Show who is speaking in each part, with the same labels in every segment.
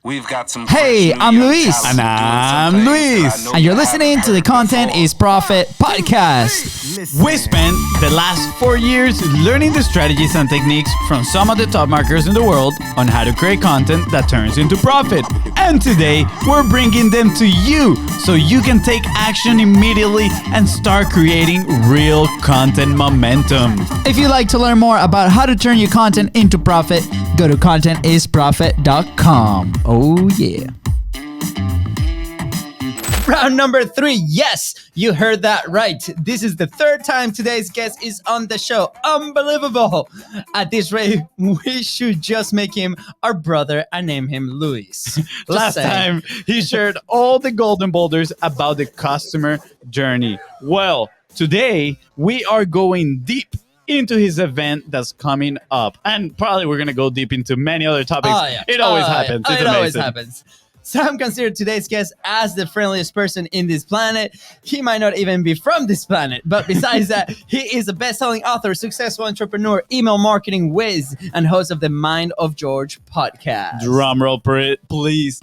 Speaker 1: We've got some.
Speaker 2: Hey, I'm Luis.
Speaker 3: And I'm Luis.
Speaker 2: And you're listening to the Content is Profit podcast.
Speaker 3: We spent the last 4 years learning the strategies and techniques from some of the top marketers in the world on how to create content that turns into profit. And today, we're bringing them to you so you can take action immediately and start creating real content momentum.
Speaker 2: If you'd like to learn more about how to turn your content into profit, go to contentisprofit.com. Oh, yeah. Round number 3. Yes, you heard that right. This is the third time today's guest is on the show. Unbelievable. At this rate, we should just make him our brother and name him Luis.
Speaker 3: Last time, he shared all the golden boulders about the customer journey. Well, today, we are going deep into his event that's coming up. And probably we're going to go deep into many other topics. Oh, yeah. It always happens. It's
Speaker 2: it
Speaker 3: amazing.
Speaker 2: Always happens. Sam considered today's guest as the friendliest person in this planet. He might not even be from this planet, but besides that, he is a best-selling author, successful entrepreneur, email marketing whiz, and host of the Mind of George podcast.
Speaker 3: Drum roll, please.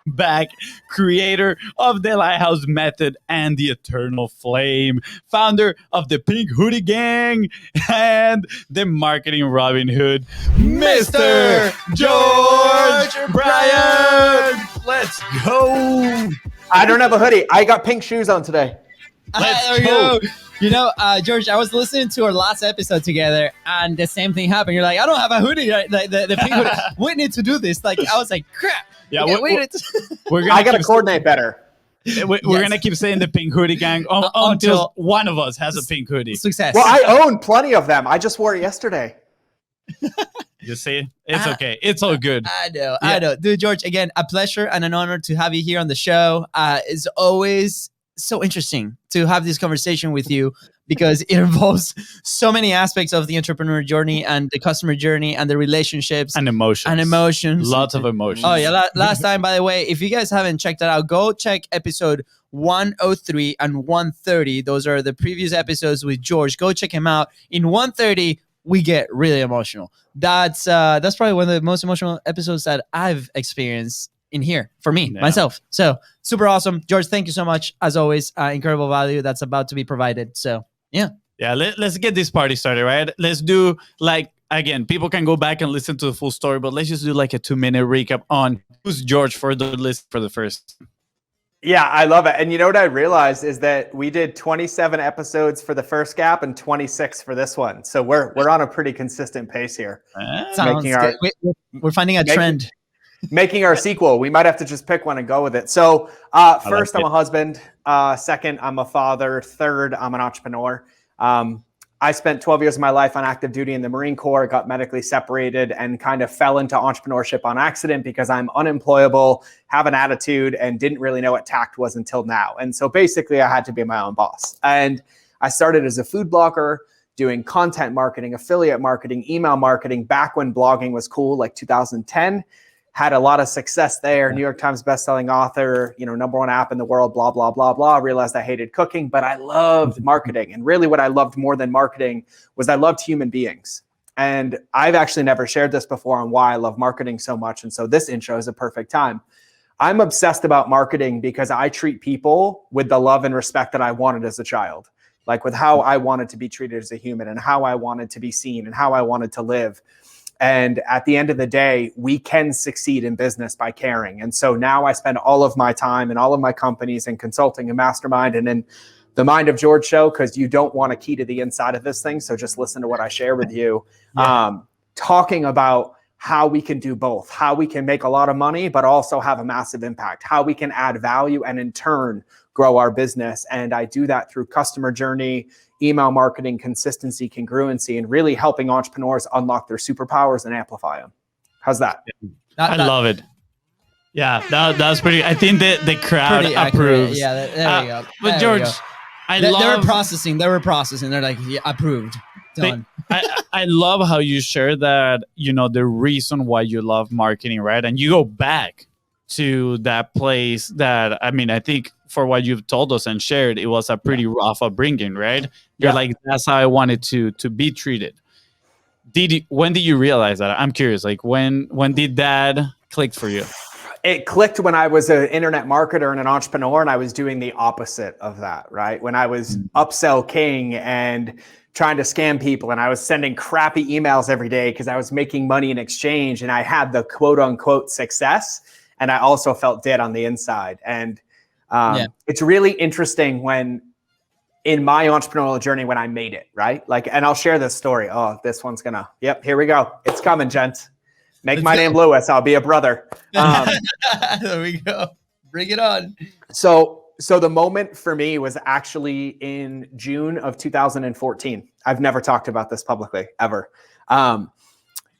Speaker 3: Back, creator of the Lighthouse Method and the Eternal Flame, founder of the Pink Hoodie Gang and the Marketing Robin Hood, Mr. George Bryant. Let's go.
Speaker 4: I don't have a hoodie. I got pink shoes on today.
Speaker 2: There we go. You know, George, I was listening to our last episode together, and the same thing happened. You're like, I don't have a hoodie. Like the pink hoodie. We need to do this. Like, I was like, crap.
Speaker 3: Yeah,
Speaker 2: we're
Speaker 4: gonna I gotta coordinate better.
Speaker 3: We're gonna keep saying the Pink Hoodie Gang until one of us has a pink hoodie.
Speaker 2: Success.
Speaker 4: Well, I own plenty of them. I just wore it yesterday.
Speaker 3: You see, it's okay. It's all good.
Speaker 2: I know. Dude, George, again, a pleasure and an honor to have you here on the show. It's always so interesting to have this conversation with you because it involves so many aspects of the entrepreneur journey and the customer journey and the relationships
Speaker 3: and emotions. Lots of emotions.
Speaker 2: Oh yeah. Last time, by the way, if you guys haven't checked that out, go check episode 103 and 130. Those are the previous episodes with George. Go check him out. In 130, we get really emotional. That's probably one of the most emotional episodes that I've experienced in here for me, myself. So super awesome. George, thank you so much. As always, incredible value that's about to be provided. So yeah.
Speaker 3: Let's get this party started, right? Let's do again, people can go back and listen to the full story, but let's just do like a 2-minute recap on who's George for the list for the first.
Speaker 4: Yeah, I love it. And you know what I realized is that we did 27 episodes for the first gap and 26 for this one. So we're on a pretty consistent pace here.
Speaker 2: Sounds good. We're finding a trend.
Speaker 4: Making our sequel. We might have to just pick one and go with it. So first, I'm a husband. Second, I'm a father. Third, I'm an entrepreneur. I spent 12 years of my life on active duty in the Marine Corps, got medically separated, and kind of fell into entrepreneurship on accident because I'm unemployable, have an attitude, and didn't really know what tact was until now. And so basically, I had to be my own boss. And I started as a food blogger, doing content marketing, affiliate marketing, email marketing, back when blogging was cool, like 2010. Had a lot of success there. New York Times bestselling author, number one app in the world, blah, blah, blah, blah. Realized I hated cooking, but I loved marketing. And really what I loved more than marketing was I loved human beings. And I've actually never shared this before on why I love marketing so much. And so this intro is a perfect time. I'm obsessed about marketing because I treat people with the love and respect that I wanted as a child, like with how I wanted to be treated as a human and how I wanted to be seen and how I wanted to live. And at the end of the day, we can succeed in business by caring. And so now I spend all of my time in all of my companies and consulting and mastermind and in the Mind of George show, because you don't want a key to the inside of this thing. So just listen to what I share with you, talking about how we can do both, how we can make a lot of money, but also have a massive impact, how we can add value and in turn grow our business. And I do that through customer journey, email marketing, consistency, congruency, and really helping entrepreneurs unlock their superpowers and amplify them. How's that?
Speaker 3: I love it. Yeah, that was pretty. I think the crowd approves.
Speaker 2: Yeah, there we go.
Speaker 3: But George,
Speaker 2: they were processing. They're like, yeah, approved. Done.
Speaker 3: I love how you share that, the reason why you love marketing, right? And you go back to that place that, I think for what you've told us and shared, it was a pretty rough upbringing, right? You're like, that's how I wanted to be treated. when did you realize that? I'm curious. Like when did that click for you?
Speaker 4: It clicked when I was an internet marketer and an entrepreneur, and I was doing the opposite of that, right? When I was upsell king and trying to scam people, and I was sending crappy emails every day because I was making money in exchange, and I had the quote unquote success, and I also felt dead on the inside. And it's really interesting when in my entrepreneurial journey, when I made it, right? Like, and I'll share this story. Oh, this one's gonna, yep, here we go. It's coming, gents. Make my name Lewis. I'll be a brother.
Speaker 2: There we go. Bring it on.
Speaker 4: So the moment for me was actually in June of 2014. I've never talked about this publicly ever.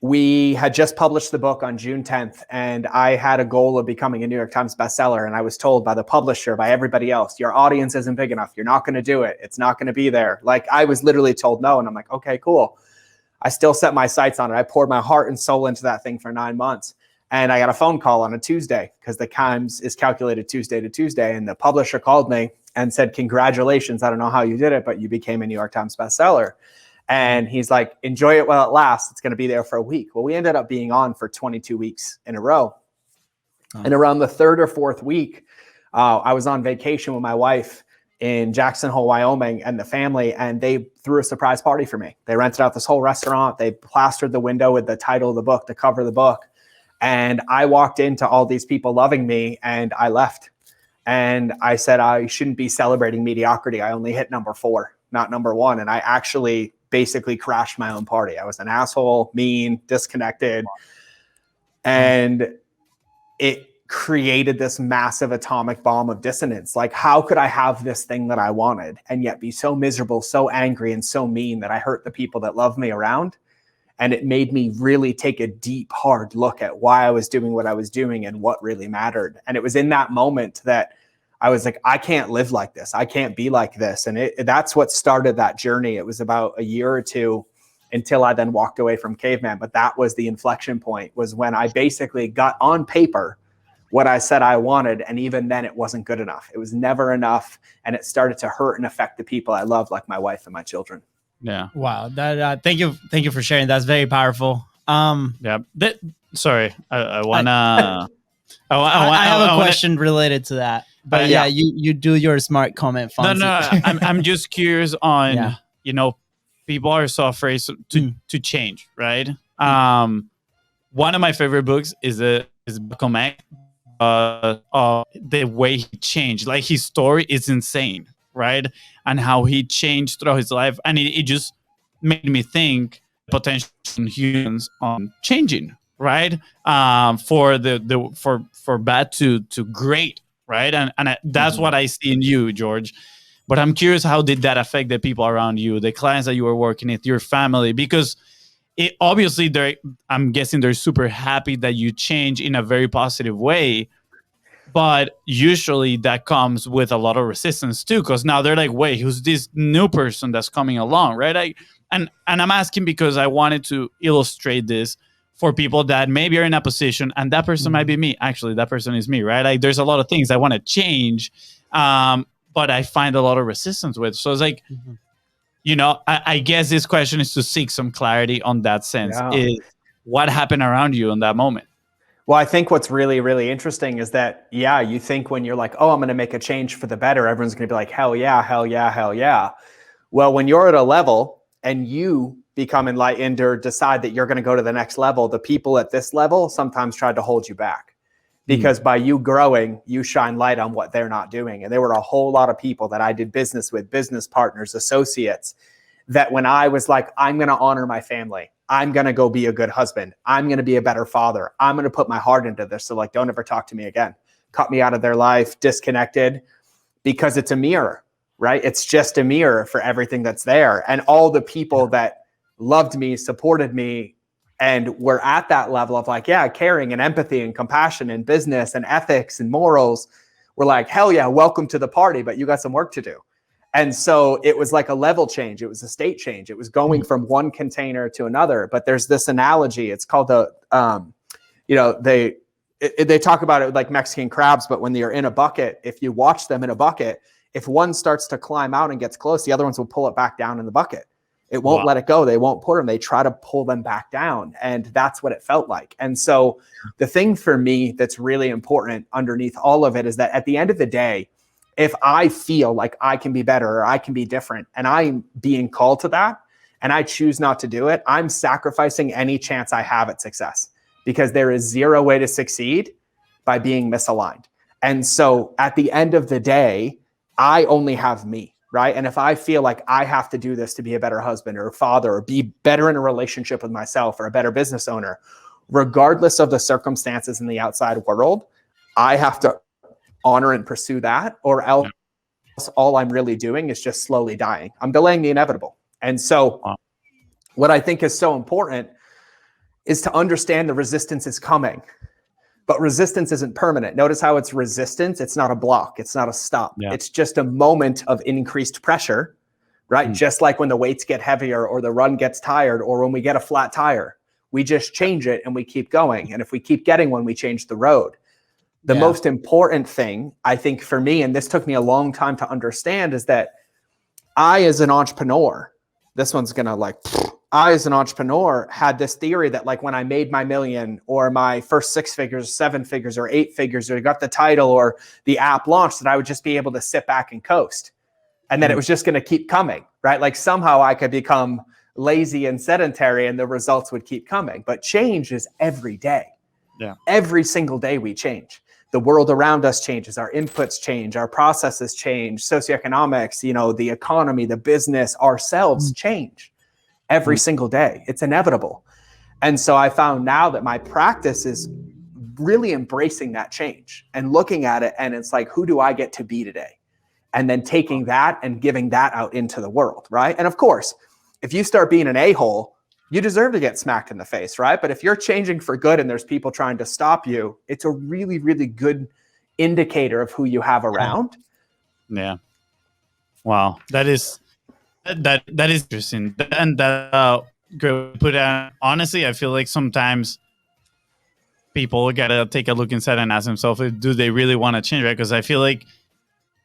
Speaker 4: We had just published the book on June 10th, and I had a goal of becoming a New York Times bestseller. And I was told by the publisher, by everybody else, your audience isn't big enough. You're not going to do it. It's not going to be there. Like, I was literally told no. And I'm like, okay, cool. I still set my sights on it. I poured my heart and soul into that thing for 9 months. And I got a phone call on a Tuesday, because the Times is calculated Tuesday to Tuesday. And the publisher called me and said, congratulations. I don't know how you did it, but you became a New York Times bestseller. And he's like, enjoy it while it lasts. It's going to be there for a week. Well, we ended up being on for 22 weeks in a row. And around the third or fourth week, I was on vacation with my wife in Jackson Hole, Wyoming, and the family, and they threw a surprise party for me. They rented out this whole restaurant. They plastered the window with the title of the book, the cover of the book. And I walked into all these people loving me, and I left. And I said, I shouldn't be celebrating mediocrity. I only hit number 4, not number 1. And I actually basically crashed my own party. I was an asshole, mean, disconnected. And it created this massive atomic bomb of dissonance. Like, how could I have this thing that I wanted and yet be so miserable, so angry, and so mean that I hurt the people that love me around? And it made me really take a deep, hard look at why I was doing what I was doing and what really mattered. And it was in that moment that I was like, I can't live like this. I can't be like this. And that's what started that journey. It was about a year or two until I then walked away from Caveman. But that was the inflection point, was when I basically got on paper what I said I wanted. And even then it wasn't good enough. It was never enough. And it started to hurt and affect the people I love, like my wife and my children.
Speaker 3: Yeah.
Speaker 2: Wow. That thank you for sharing. That's very powerful.
Speaker 3: Yeah. Sorry. I
Speaker 2: have a question related to that. But yeah, you do your smart comment, Fonzie.
Speaker 3: No. I'm just curious on, people are so afraid to change, right? One of my favorite books is Malcolm X. The way he changed, like, his story is insane, right? And how he changed throughout his life, and it just made me think potential humans on changing, right? For bad to great, right? And that's what I see in you, George. But I'm curious, how did that affect the people around you, the clients that you were working with, your family? Because obviously, I'm guessing they're super happy that you change in a very positive way. But usually that comes with a lot of resistance too, because now they're like, wait, who's this new person that's coming along, right? And I'm asking because I wanted to illustrate this for people that maybe are in a position, and that person might be me. Actually, that person is me, right? Like, there's a lot of things I want to change, but I find a lot of resistance with. So it's like, I guess this question is to seek some clarity on that sense. Yeah. Is what happened around you in that moment?
Speaker 4: Well, I think what's really, really interesting is that, you think when you're like, oh, I'm going to make a change for the better, everyone's going to be like, hell yeah, hell yeah, hell yeah. Well, when you're at a level and you become enlightened or decide that you're going to go to the next level, the people at this level sometimes try to hold you back. Because by you growing, you shine light on what they're not doing. And there were a whole lot of people that I did business with, business partners, associates, that when I was like, I'm going to honor my family, I'm going to go be a good husband, I'm going to be a better father, I'm going to put my heart into this. So like, don't ever talk to me again. Cut me out of their life, disconnected, because it's a mirror, right? It's just a mirror for everything that's there. And all the people that loved me, supported me, and we're at that level of like, caring and empathy and compassion and business and ethics and morals. We're like, hell yeah, welcome to the party, but you got some work to do. And so it was like a level change. It was a state change. It was going from one container to another. But there's this analogy. It's called they talk about it like Mexican crabs, but when you're in a bucket, if you watch them in a bucket, if one starts to climb out and gets close, the other ones will pull it back down in the bucket. It won't let it go. They won't put them. They try to pull them back down. And that's what it felt like. And so the thing for me that's really important underneath all of it is that at the end of the day, if I feel like I can be better or I can be different and I'm being called to that and I choose not to do it, I'm sacrificing any chance I have at success, because there is zero way to succeed by being misaligned. And so at the end of the day, I only have me. Right. And if I feel like I have to do this to be a better husband or father or be better in a relationship with myself or a better business owner, regardless of the circumstances in the outside world, I have to honor and pursue that, or else all I'm really doing is just slowly dying. I'm delaying the inevitable. And so what I think is so important is to understand the resistance is coming. But resistance isn't permanent. Notice how it's resistance. It's not a block. It's not a stop. Yeah. It's just a moment of increased pressure, right? Just like when the weights get heavier or the run gets tired or when we get a flat tire, we just change it and we keep going. And if we keep getting one, we change the road. The most important thing, I think for me, and this took me a long time to understand, is that I, as an entrepreneur, this one's going to I, as an entrepreneur, had this theory that like when I made my million or my first 6 figures, 7 figures, or 8 figures, or got the title or the app launched, that I would just be able to sit back and coast. And then it was just going to keep coming, right? Like somehow I could become lazy and sedentary and the results would keep coming. But change is every day. Yeah. Every single day we change. The world around us changes. Our inputs change. Our processes change. Socioeconomics, the economy, the business, ourselves change. Every single day. It's inevitable. And so I found now that my practice is really embracing that change and looking at it. And it's like, who do I get to be today? And then taking that and giving that out into the world, right? And of course, if you start being an a-hole, you deserve to get smacked in the face, right? But if you're changing for good and there's people trying to stop you, it's a really, really good indicator of who you have around.
Speaker 3: Yeah. Wow. That is interesting. And that put out, honestly, I feel like sometimes people gotta take a look inside and ask themselves, do they really want to change, right? Because I feel like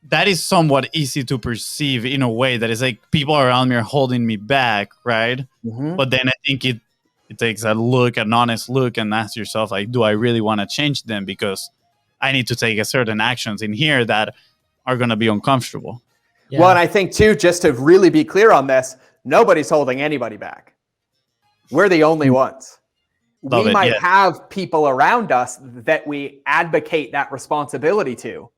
Speaker 3: that is somewhat easy to perceive in a way that is like people around me are holding me back, right? Mm-hmm. But then I think it takes an honest look, and ask yourself, like, do I really want to change them? Because I need to take a certain actions in here that are going to be uncomfortable.
Speaker 4: Yeah. Well, and I think too, just to really be clear on this, nobody's holding anybody back. We're the only ones. We might have people around us that we advocate that responsibility to.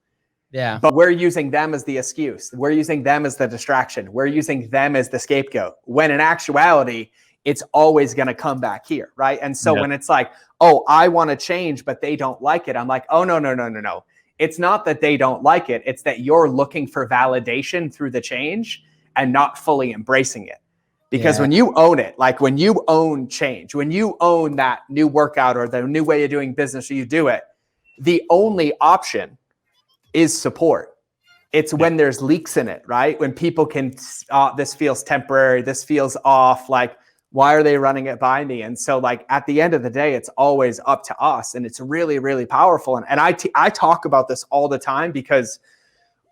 Speaker 4: Yeah. But we're using them as the excuse. We're using them as the distraction. We're using them as the scapegoat. When in actuality, it's always going to come back here, right? And so when it's like, oh, I want to change, but they don't like it. I'm like, oh, no. It's not that they don't like it. It's that you're looking for validation through the change and not fully embracing it. Because when you own it, like when you own change, when you own that new workout or the new way of doing business, or you do it, the only option is support. It's when there's leaks in it, right? When people can, this feels temporary, this feels off, like, why are they running it by me? And so like at the end of the day, it's always up to us. And it's really, really powerful. And I talk about this all the time because,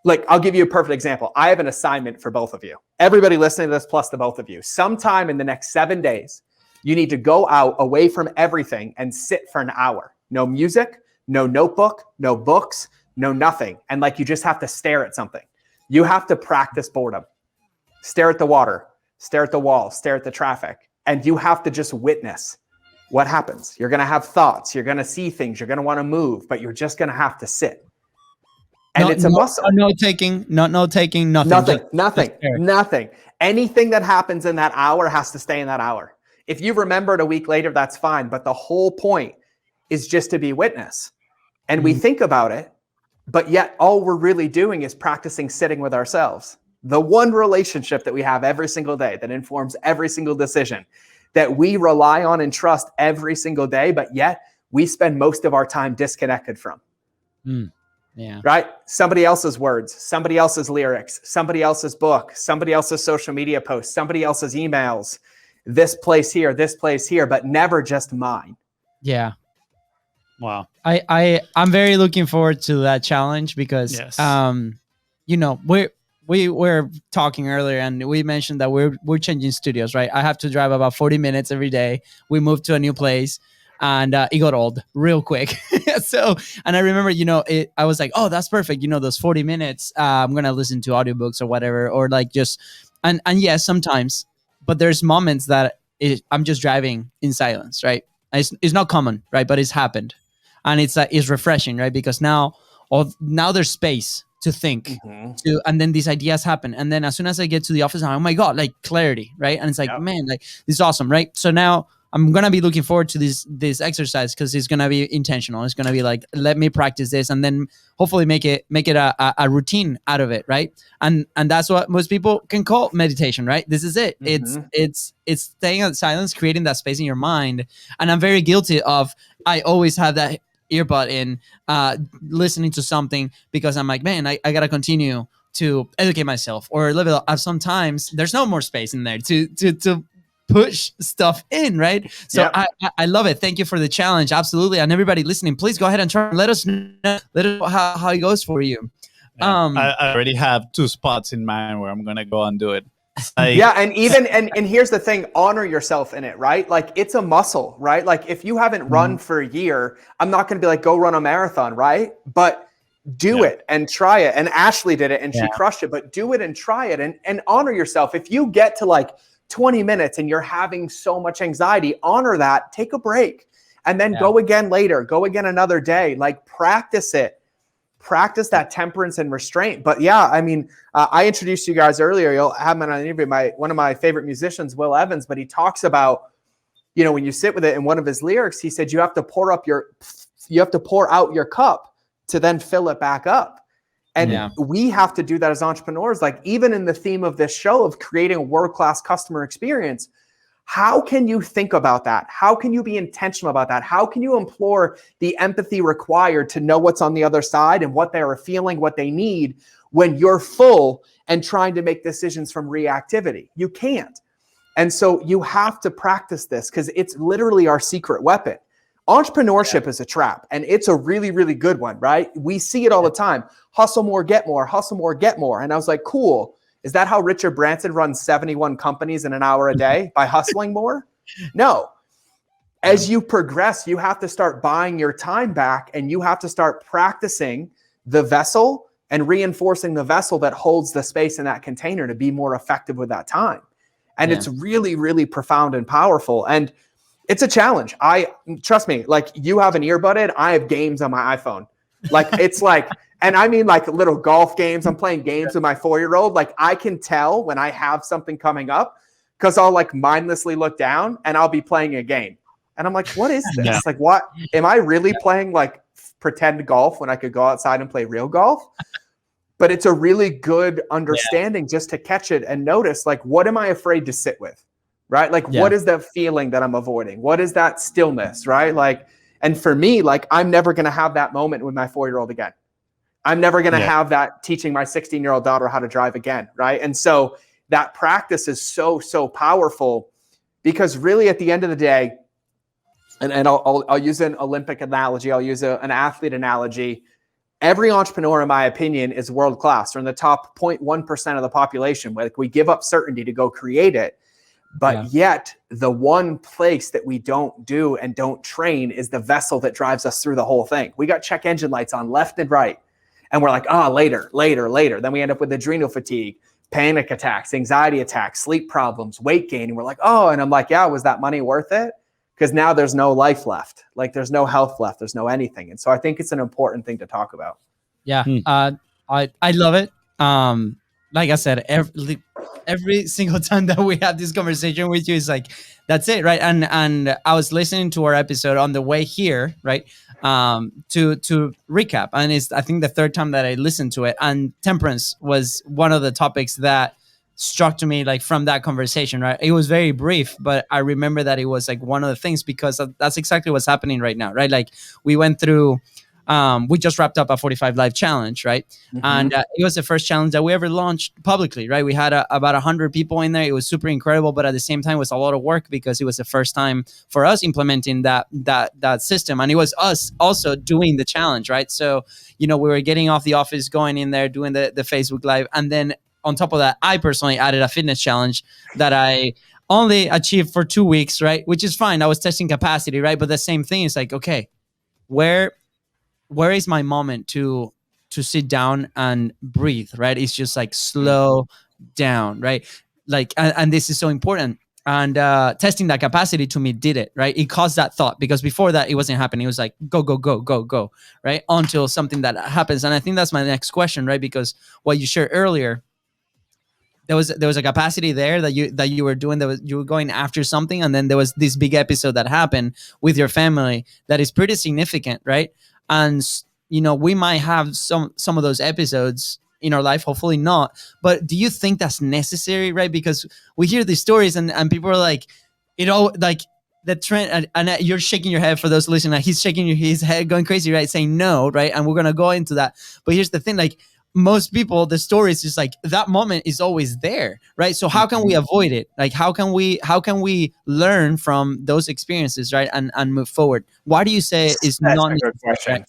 Speaker 4: like, I'll give you a perfect example. I have an assignment for both of you. Everybody listening to this, plus the both of you. Sometime in the next 7 days, you need to go out away from everything and sit for an hour. No music, no notebook, no books, no nothing. And like, you just have to stare at something. You have to practice boredom. Stare at the water, stare at the wall, stare at the traffic. And you have to just witness what happens. You're going to have thoughts. You're going to see things. You're going to want to move, but you're just going to have to sit. And it's a muscle.
Speaker 2: No taking, nothing.
Speaker 4: Nothing. Anything that happens in that hour has to stay in that hour. If you remember it a week later, that's fine. But the whole point is just to be witness. And we think about it, but yet all we're really doing is practicing sitting with ourselves. The one relationship that we have every single day that informs every single decision that we rely on and trust every single day, but yet we spend most of our time disconnected from. Yeah. Right? Somebody else's words, somebody else's lyrics, somebody else's book, somebody else's social media posts, somebody else's emails, this place here, but never just mine.
Speaker 2: Yeah.
Speaker 3: Wow.
Speaker 2: I'm very looking forward to that challenge because, we're we were talking earlier, and we mentioned that we're changing studios, right? I have to drive about 40 minutes every day. We moved to a new place, and it got old real quick. So, and I remember, I was like, oh, that's perfect. Those 40 minutes, I'm gonna listen to audiobooks or whatever, or like just, and yes, sometimes, but there's moments that I'm just driving in silence, right? It's not common, right? But it's happened, and it's refreshing, right? Because now there's space to think, and then these ideas happen, and then as soon as I get to the office, I'm, oh my god, like clarity, right? And it's like, man, like this is awesome, right? So now I'm gonna be looking forward to this exercise because it's gonna be intentional. It's gonna be like, let me practice this, and then hopefully make it a routine out of it, right? And that's what most people can call meditation, right? This is it. It's staying in silence, creating that space in your mind. And I'm very guilty of, I always have that earbud in, listening to something, because I'm like, man, I gotta continue to educate myself or live it up. Sometimes there's no more space in there to push stuff in, right? So I love it. Thank you for the challenge. Absolutely. And everybody listening, please go ahead and try. Let us know how it goes for you.
Speaker 3: I already have 2 spots in mind where I'm gonna go and do it.
Speaker 4: And here's the thing, honor yourself in it, right? Like, it's a muscle, right? Like, if you haven't run for a year, I'm not going to be like, go run a marathon, right? But do it and try it. And Ashley did it and she crushed it, but do it and try it and honor yourself. If you get to like 20 minutes and you're having so much anxiety, honor that, take a break, and then go again later, go again another day, like practice it. Practice that temperance and restraint. But I mean, I introduced you guys earlier. You'll have him on an interview. One of my favorite musicians, Will Evans, but he talks about, when you sit with it, in one of his lyrics, he said, you have to pour out your cup to then fill it back up. And we have to do that as entrepreneurs. Like, even in the theme of this show of creating a world-class customer experience, how can you think about that? How can you be intentional about that? How can you implore the empathy required to know what's on the other side and what they are feeling, what they need, when you're full and trying to make decisions from reactivity? You can't. And so you have to practice this, because it's literally our secret weapon. Entrepreneurship is a trap, and it's a really, really good one, right? We see it all the time. Hustle more, get more, hustle more, get more. And I was like, cool. Is that how Richard Branson runs 71 companies in an hour a day, by hustling more? No. As you progress, you have to start buying your time back, and you have to start practicing the vessel and reinforcing the vessel that holds the space in that container to be more effective with that time. And it's really, really profound and powerful. And it's a challenge. Trust me, like, you have an earbud in, I have games on my iPhone. Like, it's like, and I mean like little golf games. I'm playing games with my 4-year-old. Like, I can tell when I have something coming up, because I'll like mindlessly look down and I'll be playing a game. And I'm like, what is this? Yeah. Like, what? Am I really playing like pretend golf when I could go outside and play real golf? But it's a really good understanding just to catch it and notice, like, what am I afraid to sit with? Right? Like, what is that feeling that I'm avoiding? What is that stillness? Right? Like, and for me, like, I'm never going to have that moment with my 4-year-old again. I'm never going to have that teaching my 16-year-old daughter how to drive again. Right? And so that practice is so, so powerful, because really at the end of the day, and I'll use an Olympic analogy. I'll use an athlete analogy. Every entrepreneur, in my opinion, is world-class. They're in the top 0.1% of the population. Like, we give up certainty to go create it. But yet the one place that we don't do and don't train is the vessel that drives us through the whole thing. We got check engine lights on left and right. And we're like, later. Then we end up with adrenal fatigue, panic attacks, anxiety attacks, sleep problems, weight gain. And we're like, and I'm like, was that money worth it? Because now there's no life left. Like, there's no health left. There's no anything. And so I think it's an important thing to talk about.
Speaker 2: Yeah. I love it. Like I said, every single time that we have this conversation with you, it's like, that's it, right? And I was listening to our episode on the way here, right? To recap, and it's, I think, the third time that I listened to it, and temperance was one of the topics that struck to me, like, from that conversation, right? It was very brief, but I remember that it was like one of the things, because that's exactly what's happening right now, right? Like, we went through. We just wrapped up a 45 Live challenge, right? Mm-hmm. And it was the first challenge that we ever launched publicly, right? We had about 100 people in there. It was super incredible, but at the same time, it was a lot of work, because it was the first time for us implementing that system, and it was us also doing the challenge, right? So, we were getting off the office, going in there, doing the Facebook Live, and then on top of that, I personally added a fitness challenge that I only achieved for 2 weeks, right? Which is fine. I was testing capacity, right? But the same thing is like, okay, where is my moment to sit down and breathe, right? It's just like slow down, right? Like, and this is so important. And testing that capacity to me did it, right? It caused that thought, because before that it wasn't happening. It was like go, go, go, go, go, right? Until something that happens. And I think that's my next question, right? Because what you shared earlier, there was a capacity there that you were doing, you were going after something, and then there was this big episode that happened with your family that is pretty significant, right? And we might have some of those episodes in our life, hopefully not, but do you think that's necessary, right? Because we hear these stories and people are like, like the trend, and you're shaking your head for those listening, he's shaking his head going crazy, right? Saying no, right? And we're gonna go into that, but here's the thing, like, most people, the story is just like that moment is always there, right? So how can we avoid it? Like, how can we learn from those experiences, right? And move forward? Why do you say it's not?
Speaker 4: Good question,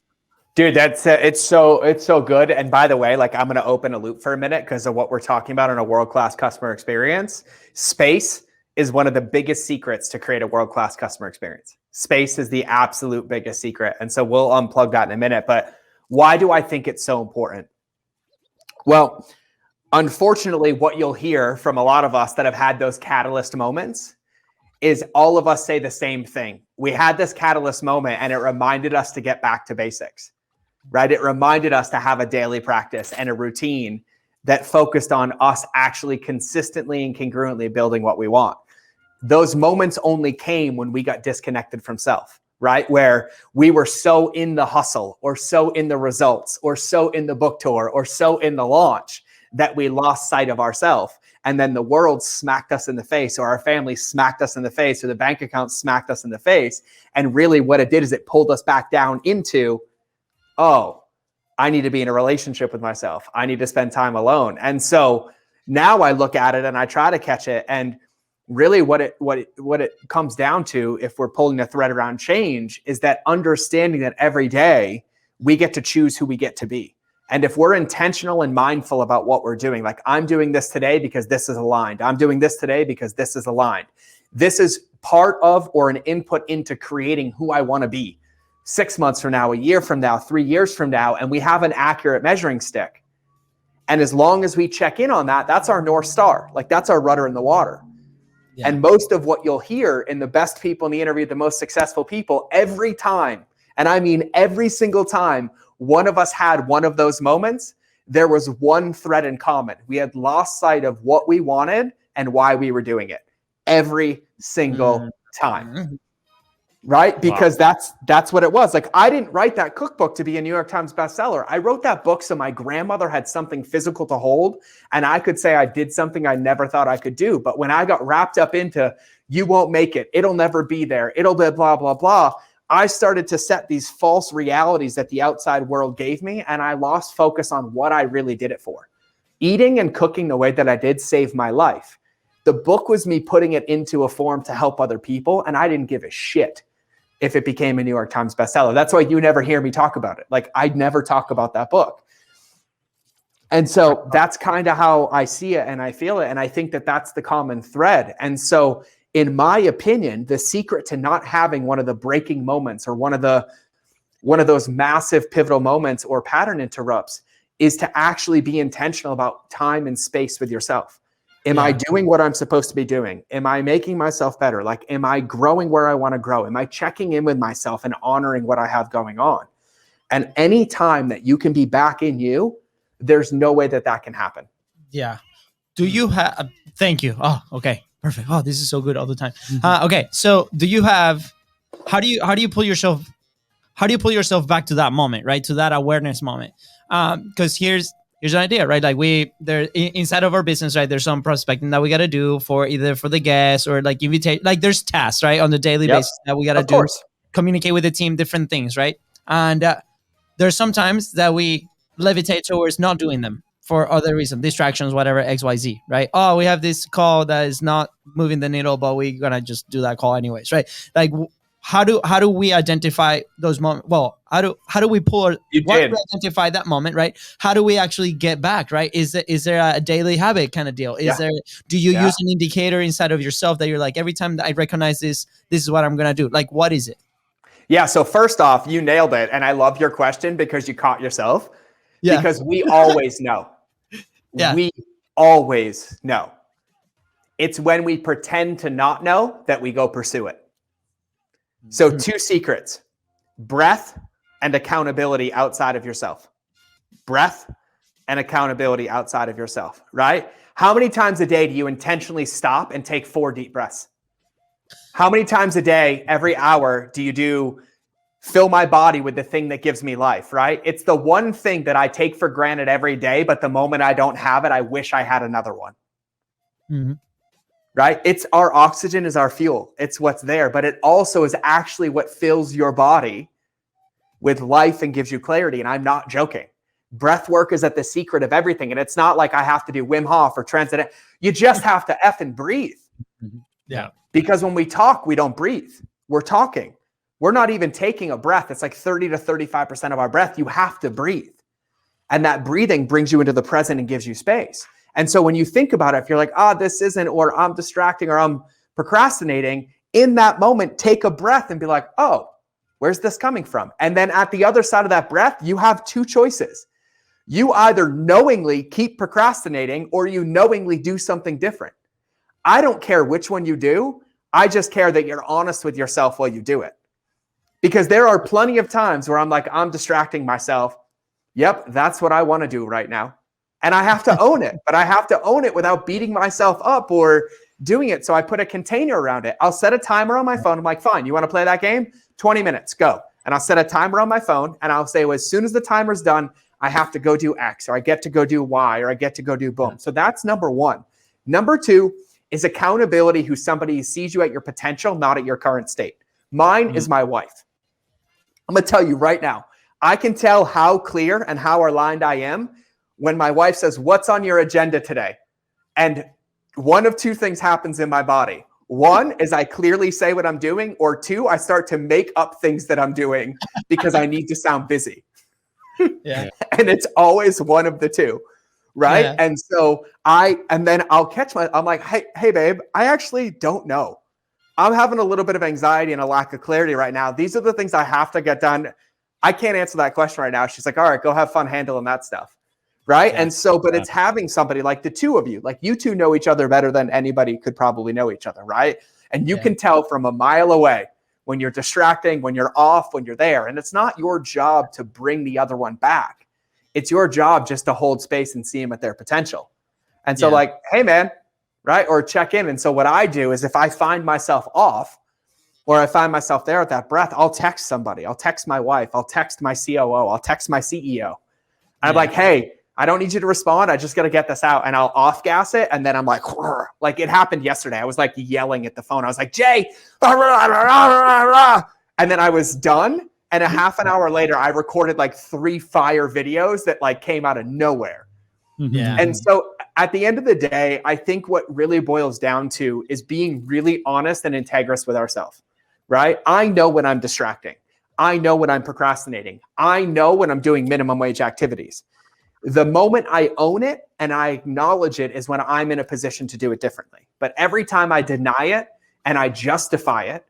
Speaker 4: dude. That's it's so good. And by the way, like, I'm going to open a loop for a minute because of what we're talking about in a world-class customer experience. Space is one of the biggest secrets to create a world-class customer experience. Space is the absolute biggest secret, and so we'll unplug that in a minute. But why do I think it's so important? Well, unfortunately, what you'll hear from a lot of us that have had those catalyst moments is all of us say the same thing. We had this catalyst moment and it reminded us to get back to basics, right? It reminded us to have a daily practice and a routine that focused on us actually consistently and congruently building what we want. Those moments only came when we got disconnected from self, right? Where we were so in the hustle or so in the results or so in the book tour or so in the launch that we lost sight of ourselves. And then the world smacked us in the face, or our family smacked us in the face, or the bank account smacked us in the face. And really what it did is it pulled us back down into, oh, I need to be in a relationship with myself. I need to spend time alone. And so now I look at it and I try to catch it. And really what it comes down to, if we're pulling a thread around change, is that understanding that every day we get to choose who we get to be. And if we're intentional and mindful about what we're doing, like, I'm doing this today because this is aligned. I'm doing this today because this is aligned. This is part of or an input into creating who I want to be 6 months from now, a year from now, 3 years from now, and we have an accurate measuring stick. And as long as we check in on that, that's our North Star. Like, that's our rudder in the water. Yeah. And most of what you'll hear in the best people in the interview, the most successful people, every time, and I mean every single time one of us had one of those moments, there was one thread in common. We had lost sight of what we wanted and why we were doing it every single time. Right? Because that's what it was. Like, I didn't write that cookbook to be a New York Times bestseller. I wrote that book so my grandmother had something physical to hold, and I could say I did something I never thought I could do. But when I got wrapped up into, you won't make it, it'll never be there, it'll be blah, blah, blah, I started to set these false realities that the outside world gave me, and I lost focus on what I really did it for. Eating and cooking the way that I did saved my life. The book was me putting it into a form to help other people, and I didn't give a shit if it became a New York Times bestseller. That's why you never hear me talk about it. Like, I'd never talk about that book. And so that's kind of how I see it and I feel it. And I think that that's the common thread. And so in my opinion, the secret to not having one of the breaking moments or one of those massive pivotal moments or pattern interrupts is to actually be intentional about time and space with yourself. Am I doing what I'm supposed to be doing? Am I making myself better? Like, am I growing where I want to grow? Am I checking in with myself and honoring what I have going on? And any time that you can be back in you, there's no way that can happen.
Speaker 2: Yeah. Do you have, thank you. Oh, okay. Perfect. Oh, this is so good all the time. Okay. So do you have, how do you pull yourself back to that moment, right? To that awareness moment. Because here's an idea, right? Like, there inside of our business, right? There's some prospecting that we got to do for either for the guests or like invitate, like there's tasks, right? On the daily basis that we got to do, course. Communicate with the team, different things, right? And there's sometimes that we levitate towards not doing them for other reasons, distractions, whatever, X, Y, Z, right? Oh, we have this call that is not moving the needle, but we're going to just do that call anyways, right? Like, how do we identify those moments? Well, how do we pull? Once we identify that moment, right? How do we actually get back, right? Is there a daily habit kind of deal? Do you use an indicator inside of yourself that you're like, every time that I recognize this is what I'm gonna do? Like, what is it?
Speaker 4: Yeah. So first off, you nailed it, and I love your question because you caught yourself. Yeah. Because we always know. Yeah. We always know. It's when we pretend to not know that we go pursue it. So 2 secrets: breath and accountability outside of yourself. Breath and accountability outside of yourself, right? How many times a day do you intentionally stop and take 4 deep breaths? How many times a day, every hour, do you fill my body with the thing that gives me life, right? It's the one thing that I take for granted every day, but the moment I don't have it, I wish I had another one. Mm-hmm. Right? It's our oxygen is our fuel. It's what's there, but it also is actually what fills your body with life and gives you clarity. And I'm not joking. Breath work is at the secret of everything. And it's not like I have to do Wim Hof or Transcendent. You just have to effing breathe.
Speaker 3: Yeah.
Speaker 4: Because when we talk, we don't breathe. We're talking. We're not even taking a breath. It's like 30 to 35% of our breath. You have to breathe. And that breathing brings you into the present and gives you space. And so when you think about it, if you're like, this isn't, or I'm distracting, or I'm procrastinating, in that moment, take a breath and be like, where's this coming from? And then at the other side of that breath, you have 2 choices. You either knowingly keep procrastinating or you knowingly do something different. I don't care which one you do. I just care that you're honest with yourself while you do it. Because there are plenty of times where I'm like, I'm distracting myself. Yep, that's what I want to do right now. And I have to own it, but I have to own it without beating myself up or doing it. So I put a container around it. I'll set a timer on my phone. I'm like, fine, you want to play that game? 20 minutes, go. And I'll set a timer on my phone and I'll say, well, as soon as the timer's done, I have to go do X, or I get to go do Y, or I get to go do boom. So that's number 1. Number 2 is accountability, who somebody sees you at your potential, not at your current state. Mine is my wife. I'm going to tell you right now, I can tell how clear and how aligned I am when my wife says, what's on your agenda today? And one of 2 things happens in my body. 1 is I clearly say what I'm doing, or 2, I start to make up things that I'm doing because I need to sound busy. Yeah. And it's always one of the 2, right? Yeah. And so then I'll catch I'm like, hey, babe, I actually don't know. I'm having a little bit of anxiety and a lack of clarity right now. These are the things I have to get done. I can't answer that question right now. She's like, all right, go have fun handling that stuff. Right. Yeah. And so, but it's having somebody like the 2 of you, like you 2 know each other better than anybody could probably know each other. Right. And you can tell from a mile away when you're distracting, when you're off, when you're there. And it's not your job to bring the other one back. It's your job just to hold space and see them at their potential. And so like, hey, man, right. Or check in. And so what I do is if I find myself off, or I find myself there at that breath, I'll text somebody. I'll text my wife. I'll text my COO. I'll text my CEO. I'm like, hey, I don't need you to respond. I just got to get this out. And I'll off gas it. And then I'm like, whirr. Like it happened yesterday. I was like yelling at the phone. I was like, Jay, and then I was done. And a half an hour later, I recorded like 3 fire videos that like came out of nowhere. Yeah. And so at the end of the day, I think what really boils down to is being really honest and integrous with ourselves, right? I know when I'm distracting. I know when I'm procrastinating. I know when I'm doing minimum wage activities. The moment I own it and I acknowledge it is when I'm in a position to do it differently. But every time I deny it and I justify it,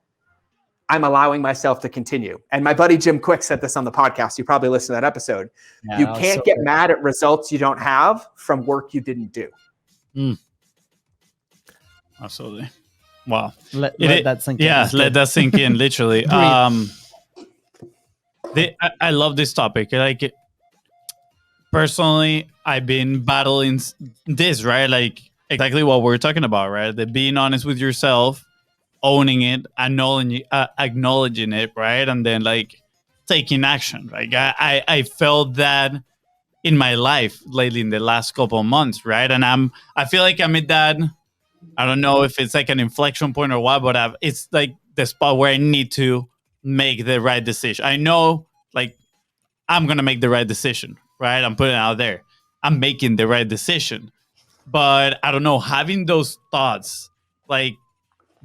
Speaker 4: I'm allowing myself to continue. And my buddy Jim Quick said this on the podcast. You probably listened to that episode. Yeah, you can't get mad at results you don't have from work you didn't do.
Speaker 3: Absolutely. Wow.
Speaker 2: Let that sink in.
Speaker 3: Yeah, let that sink in, literally. I love this topic. Like, personally, I've been battling this, right? Like, exactly what we're talking about, right? The being honest with yourself, owning it, acknowledging it, right? And then, like, taking action. Like, I felt that in my life lately in the last couple of months, right? And I feel like I'm at that, I don't know if it's like an inflection point or what, but it's like the spot where I need to make the right decision. I know, like, I'm going to make the right decision, right? I'm putting it out there. I'm making the right decision. But I don't know, having those thoughts, like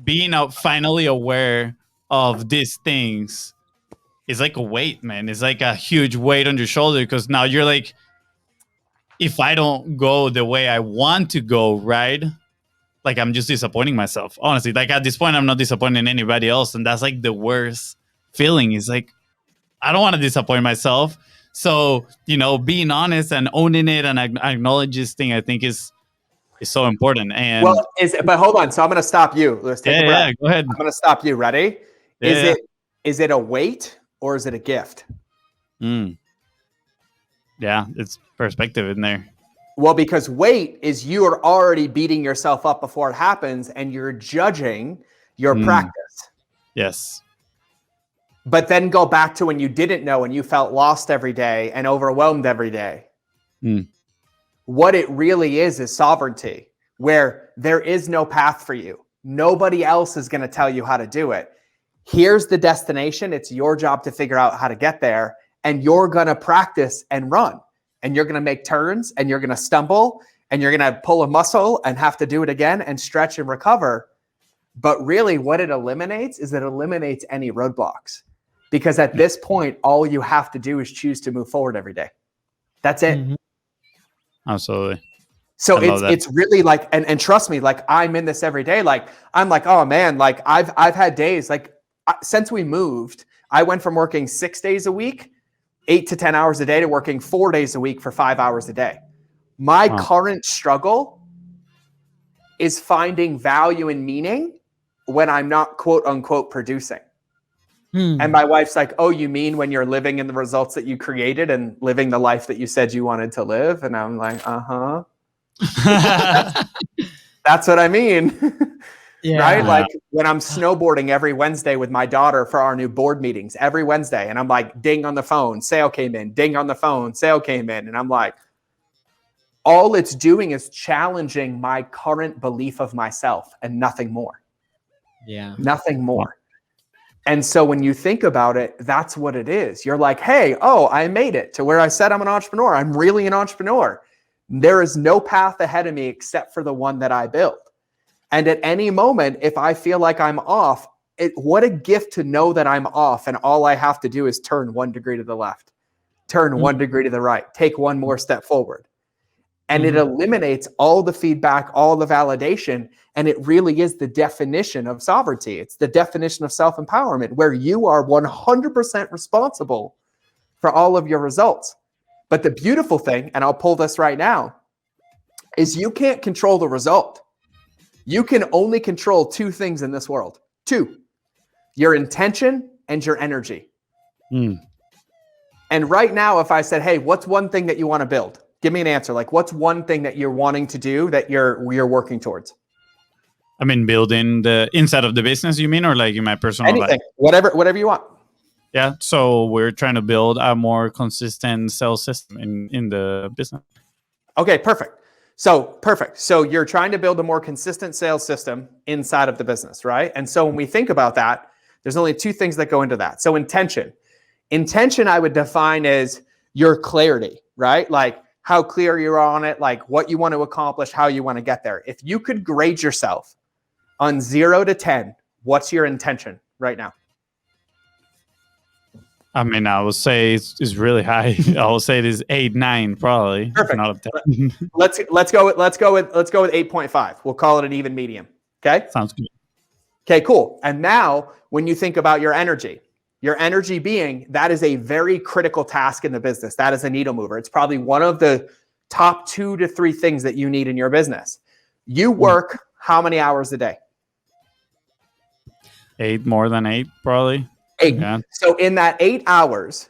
Speaker 3: being finally aware of these things is like a weight, man. It's like a huge weight on your shoulder because now you're like, if I don't go the way I want to go, right? Like I'm just disappointing myself. Honestly, like at this point, I'm not disappointing anybody else. And that's like the worst feeling is like, I don't want to disappoint myself. So, being honest and owning it and acknowledge this thing, I think is so important. And
Speaker 4: but hold on. So I'm going to stop you. Let's take a breath.
Speaker 3: Yeah, go ahead.
Speaker 4: I'm going to stop you. Ready?
Speaker 3: Yeah.
Speaker 4: Is it a weight or is it a gift?
Speaker 3: Yeah, it's perspective in there.
Speaker 4: Well, because weight is you are already beating yourself up before it happens and you're judging your practice.
Speaker 3: Yes.
Speaker 4: But then go back to when you didn't know and you felt lost every day and overwhelmed every day. What it really is sovereignty, where there is no path for you. Nobody else is going to tell you how to do it. Here's the destination. It's your job to figure out how to get there. And you're going to practice and run. And you're going to make turns and you're going to stumble and you're going to pull a muscle and have to do it again and stretch and recover. But really what it eliminates is it eliminates any roadblocks. Because at this point, all you have to do is choose to move forward every day. That's it.
Speaker 3: Absolutely.
Speaker 4: So it's really like, and trust me, like I'm in this every day. Like, I'm like, oh man, like I've had days like since we moved, I went from working 6 days a week, 8 to 10 hours a day to working 4 days a week for 5 hours a day. My current struggle is finding value and meaning when I'm not quote unquote producing. And my wife's like, oh, you mean when you're living in the results that you created and living the life that you said you wanted to live? And I'm like, that's what I mean.
Speaker 2: Yeah.
Speaker 4: Right? Like when I'm snowboarding every Wednesday with my daughter for our new board meetings every Wednesday. And I'm like, ding on the phone, sale came in, ding on the phone, sale came in. And I'm like, all it's doing is challenging my current belief of myself and nothing more.
Speaker 2: Yeah.
Speaker 4: Nothing more. And so when you think about it, that's what it is. You're like, hey, oh, I made it to where I said I'm an entrepreneur. I'm really an entrepreneur. There is no path ahead of me except for the one that I built. And at any moment, if I feel like I'm off, what a gift to know that I'm off. And all I have to do is turn 1 degree to the left, turn 1 degree to the right, take one more step forward. And it eliminates all the feedback, all the validation. And it really is the definition of sovereignty. It's the definition of self-empowerment, where you are 100% responsible for all of your results. But the beautiful thing, and I'll pull this right now, is you can't control the result. You can only control 2 things in this world. 2, your intention and your energy. And right now, if I said, hey, what's one thing that you want to build? Give me an answer. Like, what's one thing that you're wanting to do that you're working towards?
Speaker 3: I mean, building the inside of the business, you mean, or like in my personal
Speaker 4: Anything,
Speaker 3: life?
Speaker 4: whatever you want.
Speaker 3: Yeah. So we're trying to build a more consistent sales system in the business.
Speaker 4: Okay, perfect. So you're trying to build a more consistent sales system inside of the business, right? And so when we think about that, there's only 2 things that go into that. So intention I would define as your clarity, right? Like how clear you're on it, like what you want to accomplish, how you want to get there. If you could grade yourself on 0 to 10, what's your intention right now?
Speaker 3: I mean, I would say it's really high. I would say it is 8, 9, probably.
Speaker 4: Perfect.
Speaker 3: Not a 10.
Speaker 4: Let's go with 8.5. We'll call it an even medium. Okay.
Speaker 3: Sounds good.
Speaker 4: Okay, cool. And now when you think about your energy being, that is a very critical task in the business. That is a needle mover. It's probably one of the top 2 to 3 things that you need in your business. You work how many hours a day?
Speaker 3: 8, more than 8, probably.
Speaker 4: 8.
Speaker 3: Yeah.
Speaker 4: So in that 8 hours,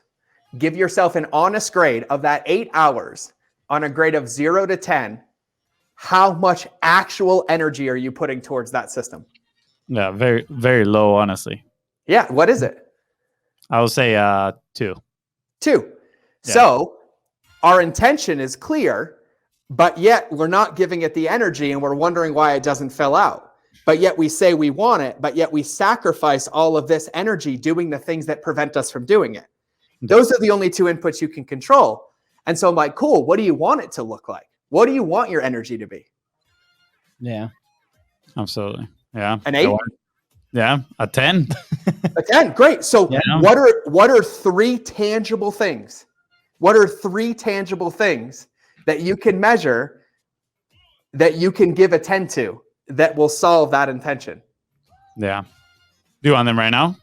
Speaker 4: give yourself an honest grade of that 8 hours on a grade of 0 to 10. How much actual energy are you putting towards that system?
Speaker 3: Yeah, very, very low, honestly.
Speaker 4: Yeah. What is it?
Speaker 3: I would say 2.
Speaker 4: 2.
Speaker 3: Yeah.
Speaker 4: So our intention is clear, but yet we're not giving it the energy and we're wondering why it doesn't fill out. But yet we say we want it, but yet we sacrifice all of this energy doing the things that prevent us from doing it. Those are the only 2 inputs you can control. And so I'm like, cool, what do you want it to look like? What do you want your energy to be?
Speaker 2: Yeah.
Speaker 3: Absolutely. Yeah.
Speaker 4: An 8?
Speaker 3: Yeah, a 10.
Speaker 4: A 10, great. So
Speaker 2: Yeah.
Speaker 4: what are three tangible things? What are three tangible things that you can measure that you can give a 10 to that will solve that intention?
Speaker 3: Yeah. Do you want them right now?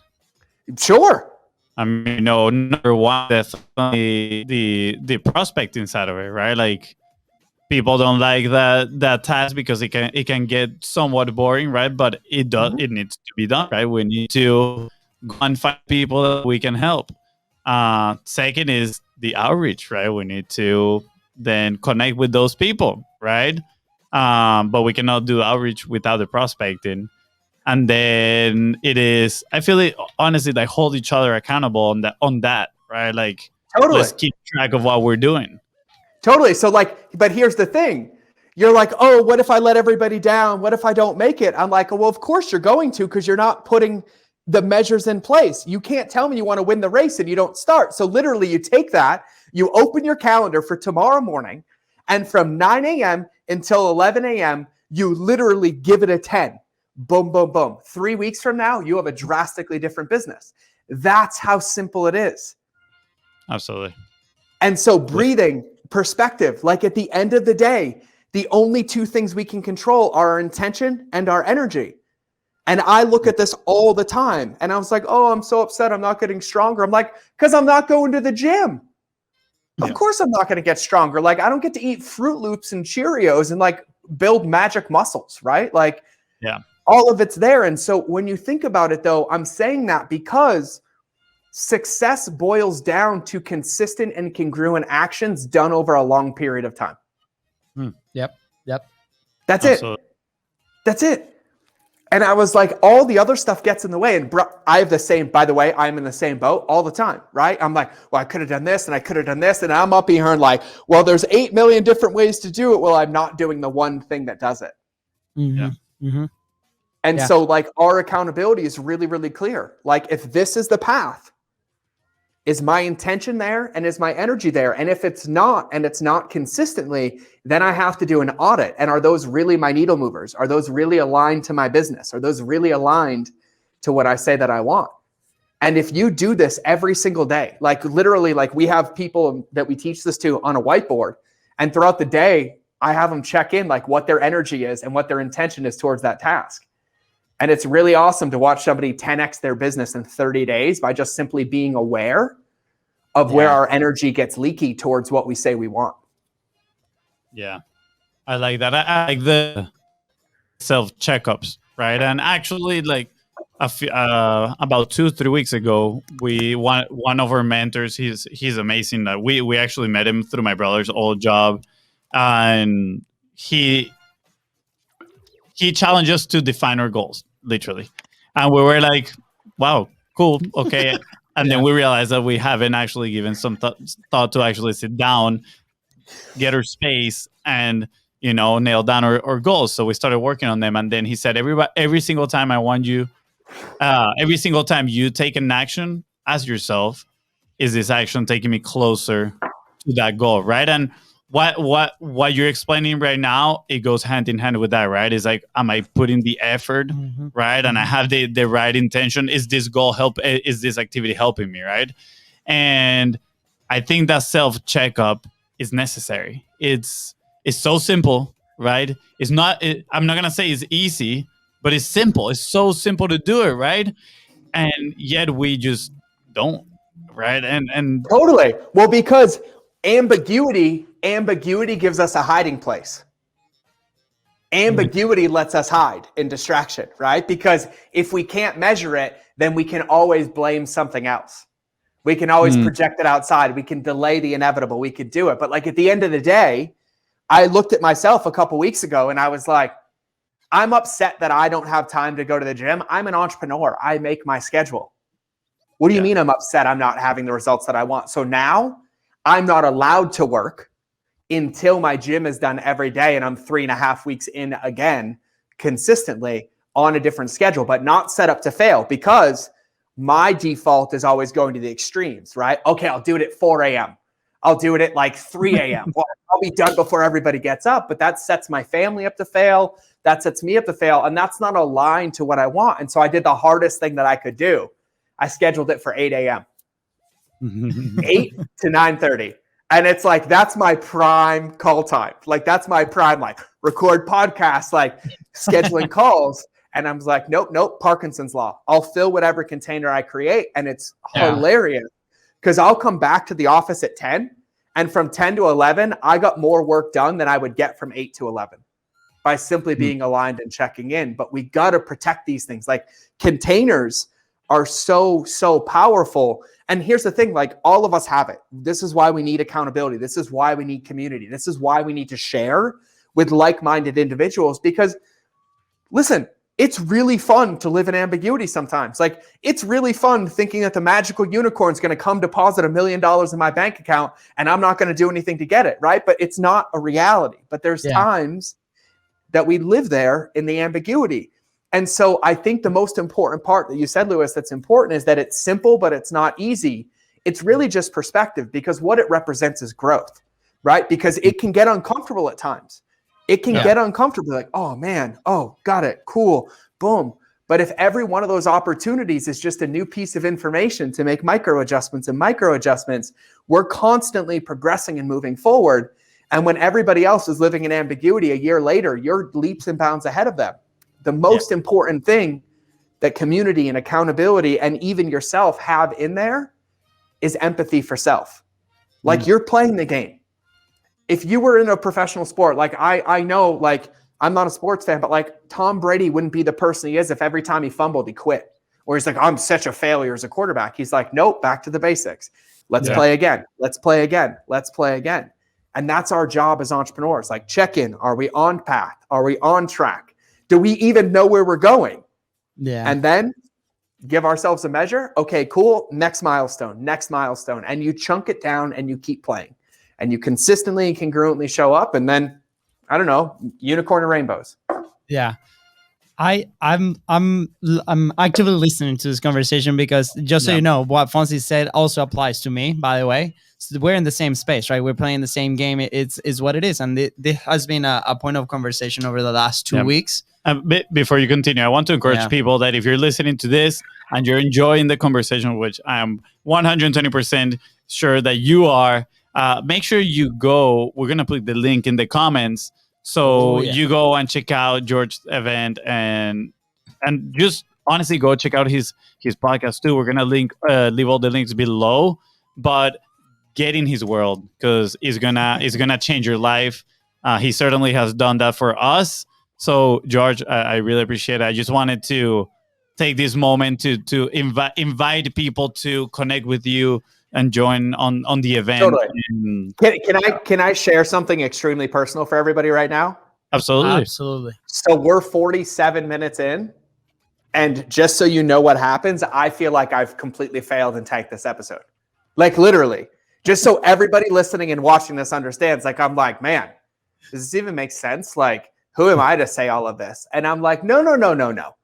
Speaker 4: Sure.
Speaker 3: I mean, no, number one, definitely the prospecting side of it, right? Like people don't like that task because it can get somewhat boring, right? But it needs to be done, right? We need to go and find people that we can help. Second is the outreach, right? We need to then connect with those people, right? But we cannot do outreach without the prospecting. And then it is, I feel it honestly, like hold each other accountable on that, right? Like
Speaker 4: Totally.
Speaker 3: let's keep track of what we're doing.
Speaker 4: Totally. So but here's the thing. You're like, oh, what if I let everybody down? What if I don't make it? I'm like, well, of course you're going to, because you're not putting the measures in place. You can't tell me you want to win the race and you don't start. So literally you take that, you open your calendar for tomorrow morning, and from 9 a.m. until 11 a.m., you literally give it a 10. Boom, boom, boom. 3 weeks from now, you have a drastically different business. That's how simple it is.
Speaker 3: Absolutely.
Speaker 4: And so breathing, perspective, like at the end of the day, the only two things we can control are our intention and our energy. And I look at this all the time and I was like, oh, I'm so upset I'm not getting stronger. I'm like, because I'm not going to the gym. Yeah. Of course I'm not going to get stronger. Like I don't get to eat Fruit Loops and Cheerios and like build magic muscles, right? Like
Speaker 3: yeah,
Speaker 4: all of it's there. And so when you think about it though, I'm saying that because success boils down to consistent and congruent actions done over a long period of time.
Speaker 2: Yep.
Speaker 4: That's Absolutely. It. That's it. And I was like, all the other stuff gets in the way. And I have the same, by the way, I'm in the same boat all the time, right? I'm like, well, I could have done this and I could have done this. And I'm up here and like, well, there's 8 million different ways to do it. Well, I'm not doing the one thing that does it.
Speaker 2: Mm-hmm. Yeah. Mm-hmm.
Speaker 4: And so like our accountability is really, really clear. Like if this is the path, is my intention there and is my energy there? And if it's not, and it's not consistently, then I have to do an audit. And are those really my needle movers? Are those really aligned to my business? Are those really aligned to what I say that I want? And if you do this every single day, like literally, like we have people that we teach this to on a whiteboard, and throughout the day, I have them check in like what their energy is and what their intention is towards that task. And it's really awesome to watch somebody 10x their business in 30 days by just simply being aware of where our energy gets leaky towards what we say we want.
Speaker 3: Yeah, I like that. I like the self-checkups, right? And actually, like about 2-3 weeks ago, one of our mentors, he's amazing. We actually met him through my brother's old job, and he challenged us to define our goals, literally. And we were like, wow, cool, okay. And then we realized that we haven't actually given some thought to actually sit down, get our space, and, nail down our goals. So we started working on them. And then he said, every single time I want you, every single time you take an action, ask yourself, is this action taking me closer to that goal, right? And what you're explaining right now, it goes hand in hand with that, right? It's like, am I putting the effort, right? And I have the right intention. Is this goal is this activity helping me, right? And I think that self-checkup is necessary. It's so simple, right? It's not, I'm not going to say it's easy, but it's simple. It's so simple to do it, right? And yet we just don't, right? And
Speaker 4: totally. Well, because ambiguity gives us a hiding place. Ambiguity lets us hide in distraction, right? Because if we can't measure it, then we can always blame something else. We can always project it outside. We can delay the inevitable. We could do it. But like at the end of the day, I looked at myself a couple weeks ago and I was like, I'm upset that I don't have time to go to the gym. I'm an entrepreneur. I make my schedule. What do you mean I'm upset I'm not having the results that I want? So now I'm not allowed to work until my gym is done every day and I'm 3.5 weeks in again consistently on a different schedule, but not set up to fail because my default is always going to the extremes, right? Okay, I'll do it at 4 a.m. I'll do it at like 3 a.m. Well, I'll be done before everybody gets up, but that sets my family up to fail. that sets me up to fail. And that's not aligned to what I want. And so I did the hardest thing that I could do. I scheduled it for 8 a.m. 8 to 9:30. And it's like, that's my prime call time. Like, that's my prime, like, record podcasts, like scheduling calls. And I'm like, nope, Parkinson's law. I'll fill whatever container I create. And it's hilarious because I'll come back to the office at 10. And from 10 to 11, I got more work done than I would get from 8 to 11 by simply being aligned and checking in. But we got to protect these things. Like, containers are so powerful. And here's the thing, like, all of us have it. This is why we need accountability. This is why we need community. This is why we need to share with like-minded individuals, because listen, it's really fun to live in ambiguity sometimes. Like, it's really fun thinking that the magical unicorn is going to come deposit $1 million in my bank account and I'm not going to do anything to get it, right? But it's not a reality. But there's times that we live there in the ambiguity. And so I think the most important part that you said, Luis, that's important is that it's simple, but it's not easy. It's really just perspective, because what it represents is growth, right? Because it can get uncomfortable at times. It can get uncomfortable, like, oh man, oh, got it, cool, boom. But if every one of those opportunities is just a new piece of information to make micro adjustments, we're constantly progressing and moving forward. And when everybody else is living in ambiguity a year later, you're leaps and bounds ahead of them. The most important thing that community and accountability and even yourself have in there is empathy for self. Like, you're playing the game. If you were in a professional sport, like I know, like, I'm not a sports fan, but like, Tom Brady wouldn't be the person he is if every time he fumbled, he quit. Or he's like, I'm such a failure as a quarterback. He's like, nope, back to the basics. Let's play again. Let's play again. Let's play again. And that's our job as entrepreneurs. Like, check in. Are we on path? Are we on track? Do we even know where we're going? Yeah. And then give ourselves a measure. Okay, cool. Next milestone. And you chunk it down and you keep playing. And you consistently and congruently show up. And then, I don't know, unicorn and rainbows.
Speaker 2: Yeah. I'm actively listening to this conversation because, just so you know, what Fonzie said also applies to me, by the way. So we're in the same space, right? We're playing the same game. It's what it is. And this has been a point of conversation over the last 2 weeks.
Speaker 3: Before you continue, I want to encourage people that if you're listening to this and you're enjoying the conversation, which I am 120% sure that you are, make sure you go. We're going to put the link in the comments. So you go and check out George's event and just honestly go check out his podcast too. We're going to leave all the links below, but get in his world, because it's gonna change your life. He certainly has done that for us. So George, I really appreciate it. I just wanted to take this moment to invite people to connect with you and join on the event.
Speaker 4: Totally. Can I share something extremely personal for everybody right now?
Speaker 2: Absolutely.
Speaker 4: So we're 47 minutes in, and just so you know what happens, I feel like I've completely failed and tanked this episode. Like, literally. Just so everybody listening and watching this understands, like, I'm like, man, does this even make sense? Like, who am I to say all of this? And I'm like, no.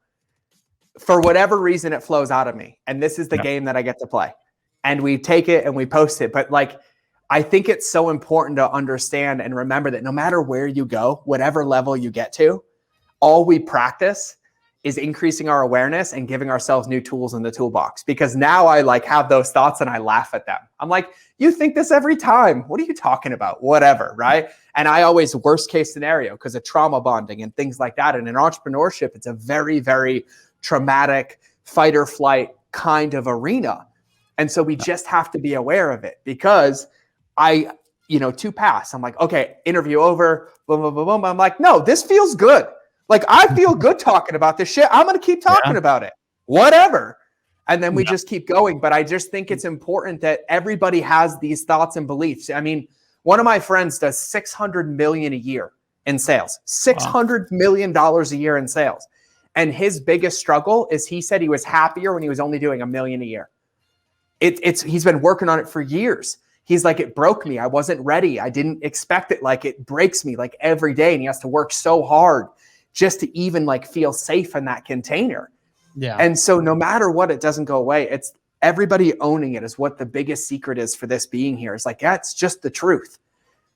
Speaker 4: For whatever reason, it flows out of me. And this is the game that I get to play. And we take it and we post it. But like, I think it's so important to understand and remember that no matter where you go, whatever level you get to, all we practice is increasing our awareness and giving ourselves new tools in the toolbox. Because now I like have those thoughts and I laugh at them. I'm like, you think this every time. What are you talking about? Whatever, right? And I always worst case scenario because of trauma bonding and things like that. And in entrepreneurship, it's a very, very traumatic fight or flight kind of arena. And so we just have to be aware of it, because to pass, I'm like, okay, interview over, boom, boom, boom, boom. I'm like, no, this feels good. Like, I feel good talking about this shit. I'm going to keep talking about it. Whatever. And then we just keep going. But I just think it's important that everybody has these thoughts and beliefs. I mean, one of my friends does $600 million a year in sales, $600 million a year in sales. And his biggest struggle is, he said he was happier when he was only doing $1 million a year. He's been working on it for years. He's like, it broke me. I wasn't ready. I didn't expect it. Like, it breaks me like every day. And he has to work so hard just to even like feel safe in that container. Yeah. And so no matter what, it doesn't go away. It's everybody owning it is what the biggest secret is for this being here. It's like, it's just the truth.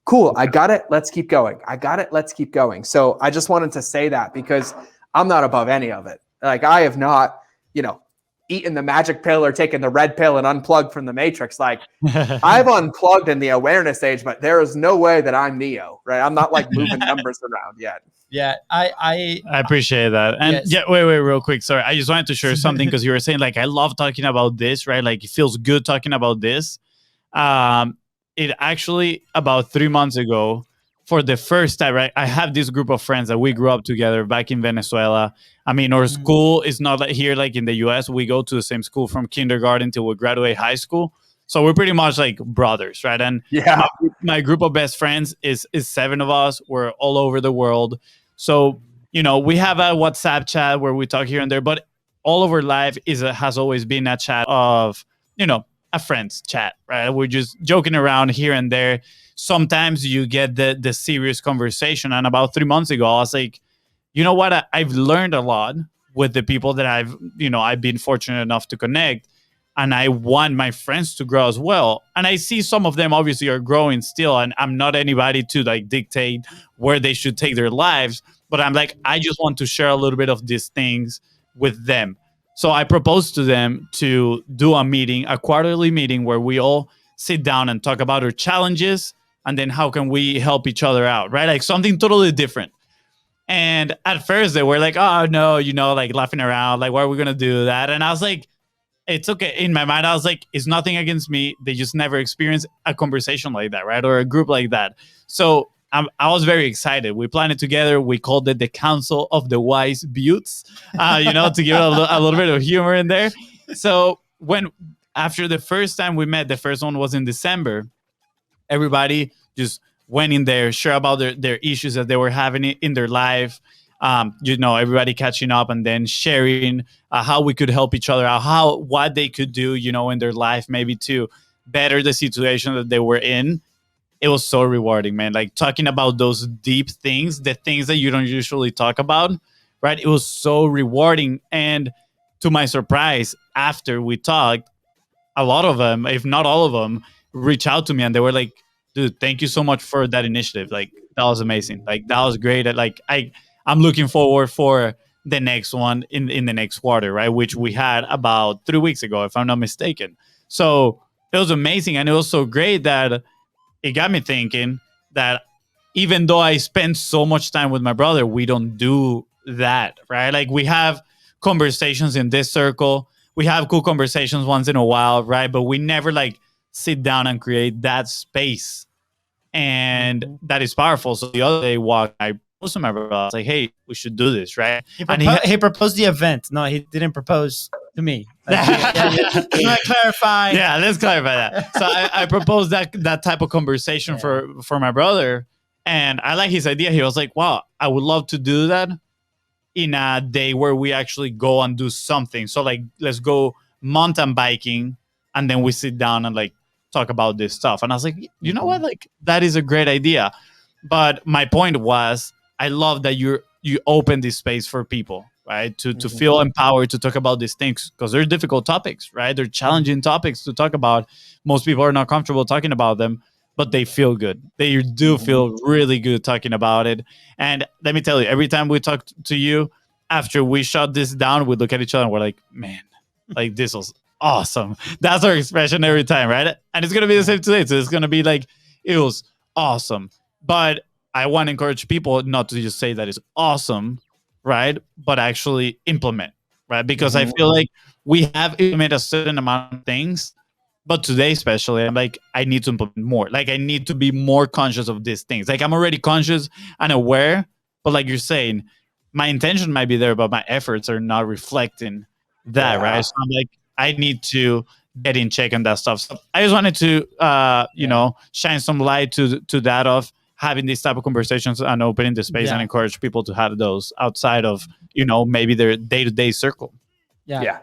Speaker 4: Cool. I got it. Let's keep going. I got it. Let's keep going. So I just wanted to say that because I'm not above any of it. Like I have not, eaten the magic pill or taken the red pill and unplugged from the matrix. Like I've unplugged in the awareness age, but there is no way that I'm Neo, right? I'm not like moving numbers around yet.
Speaker 2: Yeah, I
Speaker 3: appreciate that. And
Speaker 2: yes.
Speaker 3: wait, real quick. Sorry. I just wanted to share something because you were saying like, I love talking about this, right? Like it feels good talking about this. It actually about 3 months ago, for the first time, right? I have this group of friends that we grew up together back in Venezuela. I mean, our school is not like here, like in the US. We go to the same school from kindergarten till we graduate high school. So we're pretty much like brothers, right? And
Speaker 4: yeah,
Speaker 3: my group of best friends is 7 of us. We're all over the world. So, we have a WhatsApp chat where we talk here and there, but all of our life has always been a chat of, a friend's chat, right? We're just joking around here and there. Sometimes you get the serious conversation. And about 3 months ago, I was like, you know what? I've learned a lot with the people that I've been fortunate enough to connect. And I want my friends to grow as well. And I see some of them obviously are growing still. And I'm not anybody to like dictate where they should take their lives. But I'm like, I just want to share a little bit of these things with them. So I proposed to them to do a quarterly meeting where we all sit down and talk about our challenges and then how can we help each other out, right? Like something totally different. And at first they were like, oh no, like laughing around, like, why are we going to do that? And I was like, it's okay. In my mind, I was like, it's nothing against me. They just never experienced a conversation like that, right? Or a group like that. So I was very excited. We planned it together. We called it the Council of the Wise Buttes, to give it a little bit of humor in there. So after the first time we met, the first one was in December, everybody just went in there, share about their issues that they were having in their life. Everybody catching up and then sharing how we could help each other out, what they could do, in their life, maybe to better the situation that they were in. It was so rewarding, man. Like talking about those deep things, the things that you don't usually talk about, right? It was so rewarding. And to my surprise, after we talked, a lot of them, if not all of them, reached out to me and they were like, dude, thank you so much for that initiative. Like that was amazing. Like that was great. Like I'm looking forward for the next one in the next quarter, right? Which we had about 3 weeks ago, if I'm not mistaken. So it was amazing. And it was so great that it got me thinking that even though I spend so much time with my brother, we don't do that, right? Like we have conversations in this circle. We have cool conversations once in a while, right? But we never like sit down and create that space. And that is powerful. So the other day, I proposed to my brother. I was like, hey, we should do this, right?
Speaker 2: He proposed the event. No, he didn't propose to me. Clarify.
Speaker 3: Yeah, let's clarify that. So I proposed that type of conversation for my brother. And I like his idea. He was like, wow, I would love to do that in a day where we actually go and do something. So like, let's go mountain biking. And then we sit down and like talk about this stuff. And I was like, you know what? Like that is a great idea. But my point was, I love that you open this space for people, right? To feel empowered to talk about these things because they're difficult topics, right? They're challenging topics to talk about. Most people are not comfortable talking about them, but they feel good. They do feel really good talking about it. And let me tell you, every time we talk to you, after we shut this down, we look at each other and we're like, man, like this was awesome. That's our expression every time, right? And it's going to be the same today. So it's going to be like, it was awesome. But I want to encourage people not to just say that it's awesome, right? But actually implement, right? Because I feel like we have implemented a certain amount of things, but today especially, I'm like, I need to implement more. Like I need to be more conscious of these things. Like I'm already conscious and aware, but like you're saying, my intention might be there, but my efforts are not reflecting that, right? So I'm like, I need to get in check on that stuff. So I just wanted to, shine some light to that of having these type of conversations and opening the space and encourage people to have those outside of, maybe their day-to-day circle.
Speaker 2: Yeah.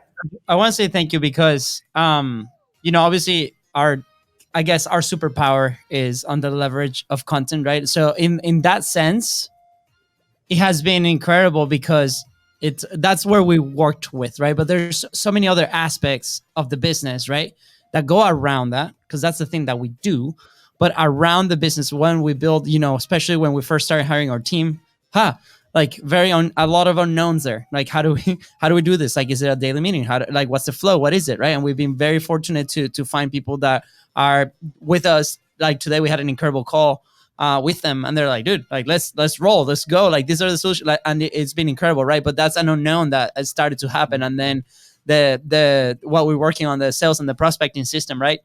Speaker 2: I want to say thank you because, obviously our superpower is on the leverage of content, right? So in that sense, it has been incredible because that's where we worked with, right? But there's so many other aspects of the business, right, that go around that because that's the thing that we do. but around the business when we build, especially when we first started hiring our team, like a lot of unknowns there. Like how do we do this? Like, is it a daily meeting? What's the flow? What is it? Right. And we've been very fortunate to find people that are with us. Like today we had an incredible call with them, and they're like, dude, like let's roll, let's go. Like these are the solutions, and it's been incredible, right? But that's an unknown that has started to happen. And then the what we're working on, the sales and the prospecting system, right?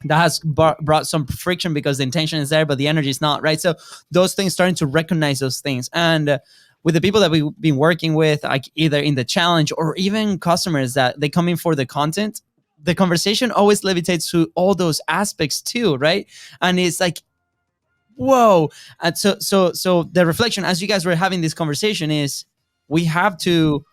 Speaker 2: That has brought some friction because the intention is there, but the energy is not, right? So those things, starting to recognize those things. And with the people that we've been working with, like either in the challenge or even customers that they come in for the content, the conversation always levitates to all those aspects too, right? And it's like, whoa. And so the reflection as you guys were having this conversation is we have to,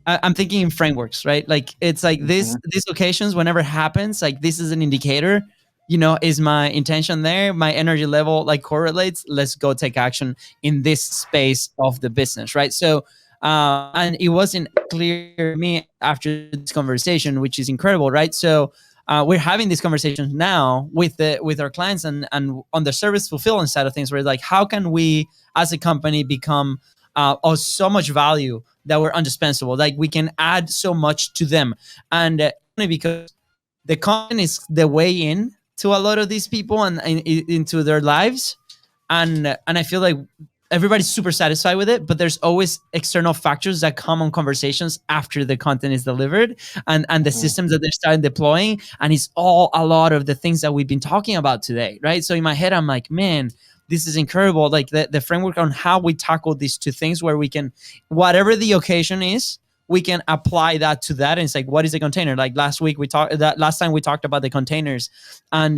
Speaker 2: I'm thinking in frameworks, right? Like it's like these occasions, whenever it happens, like this is an indicator, is my intention there, my energy level like correlates, let's go take action in this space of the business, right? So and it wasn't clear to me after this conversation, which is incredible, right? So we're having these conversations now with our clients and on the service fulfillment side of things, where like, how can we as a company become of so much value that we're indispensable, like we can add so much to them. And only because the content is the way in to a lot of these people and into their lives. And I feel like everybody's super satisfied with it, but there's always external factors that come on conversations after the content is delivered and the systems that they're starting deploying. And it's all a lot of the things that we've been talking about today, right? So in my head, I'm like, man, this is incredible. Like the framework on how we tackle these two things, where we can, whatever the occasion is, we can apply that to that. And it's like, what is a container? Like last time we talked about the containers and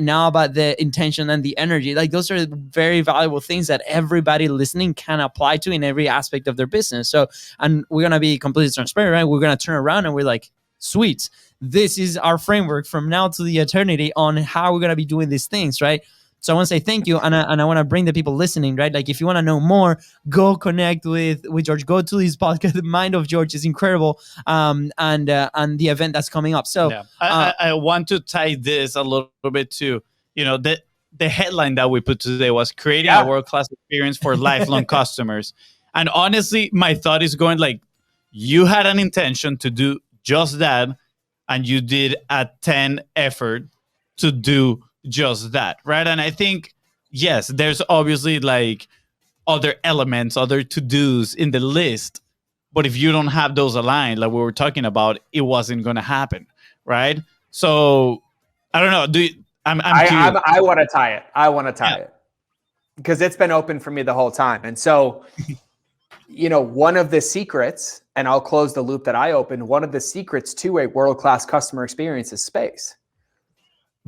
Speaker 2: now about the intention and the energy. Like those are very valuable things that everybody listening can apply to in every aspect of their business. So, and we're going to be completely transparent, right? We're going to turn around and we're like, sweet, this is our framework from now to the eternity on how we're going to be doing these things, right? So I want to say thank you, and I want to bring the people listening, right? Like if you want to know more, go connect with George. Go to his podcast. The Mind of George is incredible, and the event that's coming up. So
Speaker 3: yeah. I want to tie this a little bit to the headline that we put today was creating a world-class experience for lifelong customers. And honestly, my thought is going like, you had an intention to do just that, and you did a 10 effort to do just that, right? And I think, yes, there's obviously like other elements, other to-dos in the list, but if you don't have those aligned, like we were talking about, it wasn't going to happen, right? So I don't know.
Speaker 4: I want to tie it. I want to tie it because it's been open for me the whole time. And so, one of the secrets, and I'll close the loop that I opened, one of the secrets to a world-class customer experience is space.